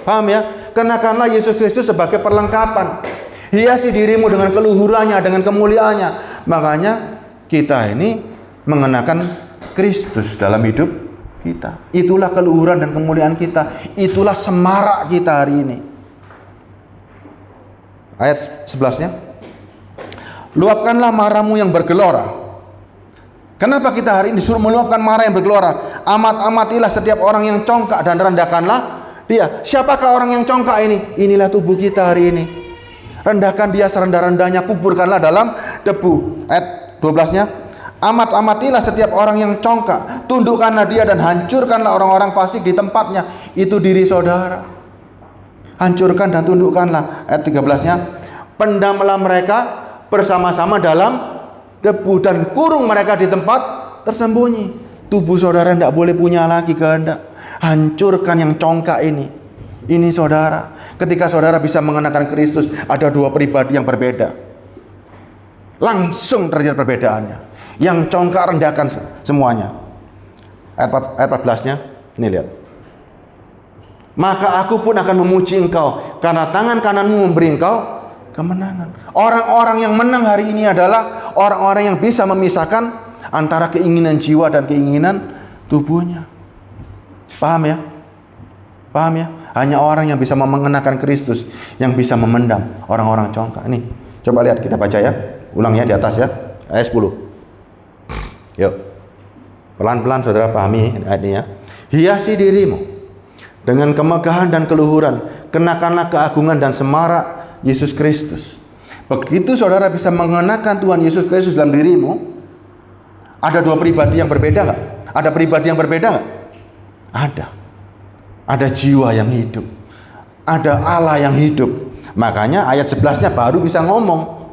Paham ya? Kenakanlah Yesus Kristus sebagai perlengkapan. Hiasi dirimu dengan keluhurannya, dengan kemuliaannya. Makanya kita ini mengenakan Kristus dalam hidup kita. Itulah keluhuran dan kemuliaan kita. Itulah semarak kita hari ini. Ayat 11-nya. Luapkanlah marahmu yang bergelora. Kenapa kita hari ini disuruh meluapkan marah yang bergelora? Amat-amatilah setiap orang yang congkak dan rendahkanlah dia. Siapakah orang yang congkak ini? Inilah tubuh kita hari ini. Rendahkan dia serendah-rendahnya, kuburkanlah dalam debu. Ayat 12-nya. Amat-amatilah setiap orang yang congkak, tundukkanlah dia dan hancurkanlah orang-orang fasik di tempatnya. Itu diri saudara. Hancurkan dan tundukkanlah. Ayat 13-nya, pendamlah mereka bersama-sama dalam debu dan kurung mereka di tempat tersembunyi. Tubuh saudara tidak boleh punya lagi kehendak. Hancurkan yang congkak ini. Ini saudara, ketika saudara bisa mengenakan Kristus, ada dua pribadi yang berbeda. Langsung terjadi perbedaannya. Yang congkak rendahkan semuanya. Ayat 14-nya, ini lihat. Maka aku pun akan memuji engkau, karena tangan kananmu memberi engkau kemenangan. Orang-orang yang menang hari ini adalah orang-orang yang bisa memisahkan antara keinginan jiwa dan keinginan tubuhnya. Paham ya? Paham ya? Hanya orang yang bisa mengenakan Kristus yang bisa memendam orang-orang congkak. Nih, coba lihat, kita baca ya. Ulang ya di atas ya. Ayat 10. Yuk. Pelan-pelan saudara pahami ayat ini ya. Hiasi dirimu dengan kemegahan dan keluhuran, kenakanlah keagungan dan semarak Yesus Kristus. Begitu saudara bisa mengenakan Tuhan Yesus Kristus dalam dirimu, ada dua pribadi yang berbeda nggak? Ada pribadi yang berbeda nggak? Ada. Ada jiwa yang hidup. Ada Allah yang hidup. Makanya ayat 11-nya baru bisa ngomong.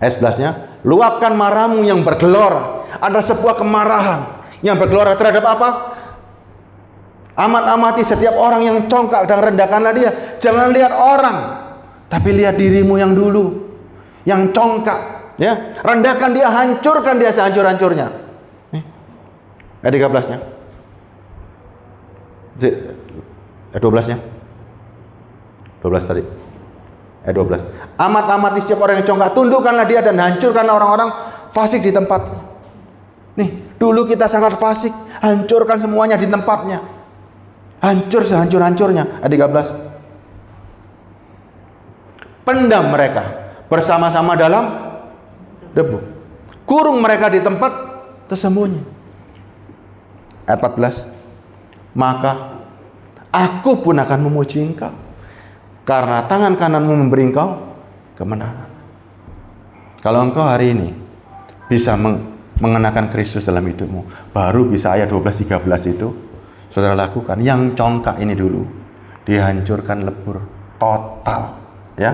Ayat 11-nya, luapkan marahmu yang bergelora. Ada sebuah kemarahan yang bergelora terhadap apa? Amat-amati setiap orang yang congkak dan rendahkanlah dia. Jangan lihat orang, tapi lihat dirimu yang dulu, yang congkak, ya. Rendahkan dia, hancurkan dia sehancur-hancurnya. Ayat 13-nya. Ayat 12-nya. 12 tadi. Ayat 12. Amat-amati setiap orang yang congkak, tundukkanlah dia dan hancurkanlah orang-orang fasik di tempat. Nih, dulu kita sangat fasik, hancurkan semuanya di tempatnya. Hancur sehancur-hancurnya. Ayat 13. Pendam mereka bersama-sama dalam debu. Kurung mereka di tempat tersembunyi. Ayat 14. Maka aku pun akan memuji engkau, karena tangan kananmu memberi engkau kemenangan. Kalau engkau hari ini bisa mengenakan Kristus dalam hidupmu, baru bisa ayat 12-13 itu saudara lakukan. Yang congkak ini dulu dihancurkan lebur total, ya,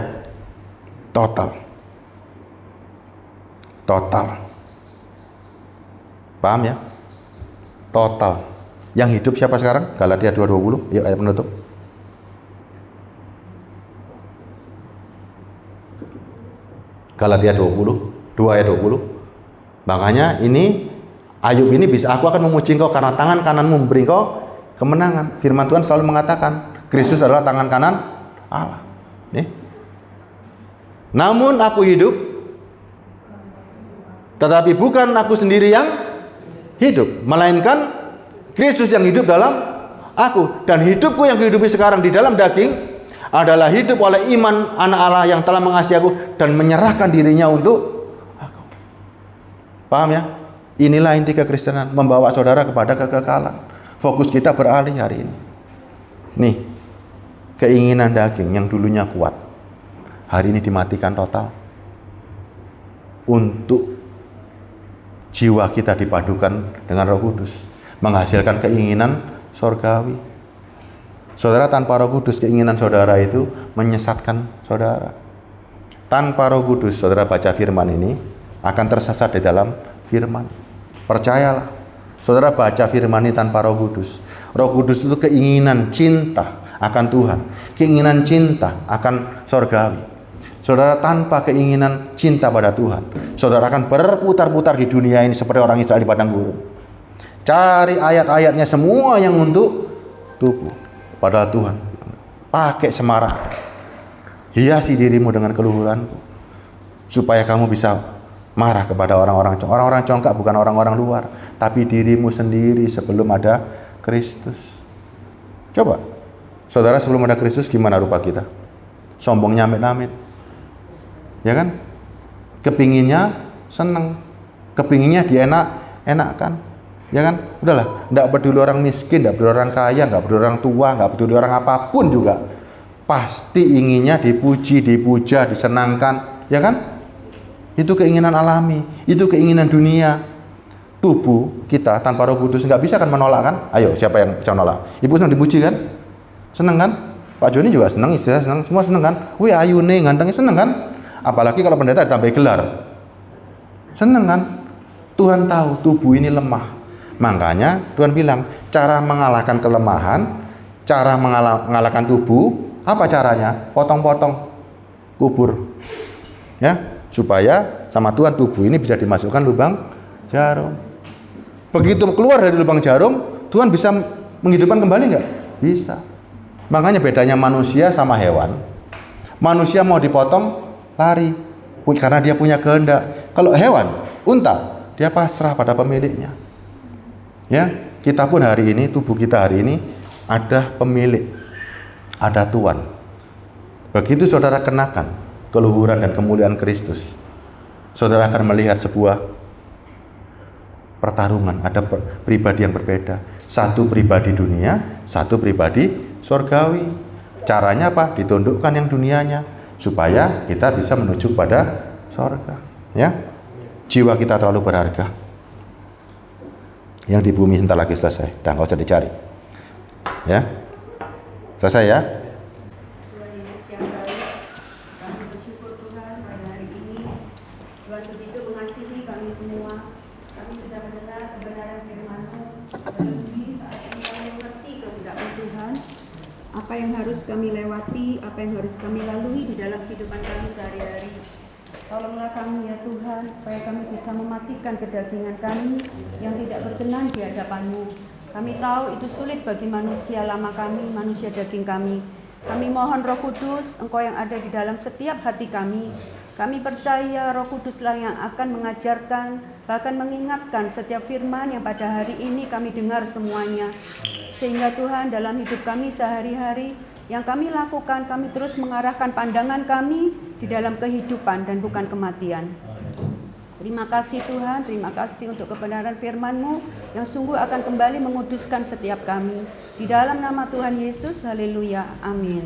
total. Paham ya? Total. Yang hidup siapa sekarang? Galatia 2:20. Yuk ayat penutup. Galatia 2 ayat 20. Makanya ini Ayub ini bisa, aku akan memuji engkau karena tangan kananmu memberi engkau kemenangan. Firman Tuhan selalu mengatakan Kristus adalah tangan kanan Allah. Nih. Namun aku hidup, tetapi bukan aku sendiri yang hidup, melainkan Kristus yang hidup dalam aku. Dan hidupku yang kehidupi sekarang di dalam daging adalah hidup oleh iman anak Allah yang telah mengasihi aku dan menyerahkan dirinya untuk aku. Paham ya? Inilah inti kekristenan, membawa saudara kepada kekekalan. Fokus kita beralih hari ini. Nih, keinginan daging yang dulunya kuat, hari ini dimatikan total. Untuk jiwa kita dipadukan dengan Roh Kudus, menghasilkan keinginan sorgawi. Saudara, tanpa Roh Kudus, keinginan saudara itu menyesatkan saudara. Tanpa Roh Kudus, saudara baca firman ini akan tersesat di dalam firman. Percayalah, saudara baca firman ini tanpa Roh Kudus. Roh Kudus itu keinginan cinta akan Tuhan, keinginan cinta akan sorgawi. Saudara tanpa keinginan cinta pada Tuhan, saudara akan berputar-putar di dunia ini seperti orang Israel di padang gurun. Cari ayat-ayatnya semua yang untuk tubuh. Padahal Tuhan pakai semarak. Hiasi dirimu dengan keluhuranku, supaya kamu bisa marah kepada orang-orang congkak. Orang-orang congkak bukan orang-orang luar, tapi dirimu sendiri sebelum ada Kristus. Coba, saudara, sebelum ada Kristus gimana rupa kita? Sombongnya amit-amit, ya kan? Kepinginnya seneng, kepinginnya dienak-enakan, ya kan? Udahlah, tidak peduli orang miskin, tidak peduli orang kaya, nggak peduli orang tua, nggak peduli orang apapun juga, pasti inginnya dipuji, dipuja, disenangkan, ya kan? Itu keinginan alami, itu keinginan dunia. Tubuh kita tanpa Roh Kudus nggak bisa kan menolak kan? Ayo, siapa yang bisa menolak? Ibu senang dipuji kan? Senang kan? Pak Joni juga seneng, saya seneng, semua seneng kan? Wih ayu nih, gantengnya seneng kan? Apalagi kalau pendeta ditambah gelar, seneng kan? Tuhan tahu tubuh ini lemah, makanya Tuhan bilang cara mengalahkan kelemahan, cara mengalahkan tubuh, apa caranya? Potong-potong, kubur, ya, supaya sama Tuhan tubuh ini bisa dimasukkan lubang jarum. Begitu keluar dari lubang jarum, Tuhan bisa menghidupkan kembali nggak? Bisa. Makanya bedanya manusia sama hewan. Manusia mau dipotong, lari, karena dia punya kehendak. Kalau hewan, unta, dia pasrah pada pemiliknya. Ya, kita pun hari ini, tubuh kita hari ini ada pemilik, ada Tuhan. Begitu saudara kenakan keluhuran dan kemuliaan Kristus, saudara akan melihat sebuah pertarungan, ada pribadi yang berbeda. Satu pribadi dunia, satu pribadi surgawi. Caranya apa? Ditundukkan yang dunianya, supaya kita bisa menuju pada surga. Ya, jiwa kita terlalu berharga. Yang di bumi sebentar lagi selesai, dan nggak usah dicari. Ya, selesai ya. Tuhan Yesus yang baik, kami bersyukur Tuhan pada hari ini. Tuhan begitu mengasihi kami semua. Kami sudah mendengar kebenaran firman-Mu. Terlebih saat ini kami mengerti kehendak-Mu Tuhan. Apa yang harus kami lewati, apa yang harus kami lalui di dalam kehidupan kami sehari-hari. Tolonglah kami ya Tuhan, supaya kami bisa mematikan kedagingan kami yang tidak berkenan di hadapan-Mu. Kami tahu itu sulit bagi manusia lama kami, manusia daging kami. Kami mohon Roh Kudus, Engkau yang ada di dalam setiap hati kami. Kami percaya Roh Kuduslah yang akan mengajarkan, bahkan mengingatkan setiap firman yang pada hari ini kami dengar semuanya. Sehingga Tuhan dalam hidup kami sehari-hari, yang kami lakukan, kami terus mengarahkan pandangan kami di dalam kehidupan dan bukan kematian. Terima kasih Tuhan, terima kasih untuk kebenaran firman-Mu yang sungguh akan kembali menguduskan setiap kami. Di dalam nama Tuhan Yesus, haleluya, amin.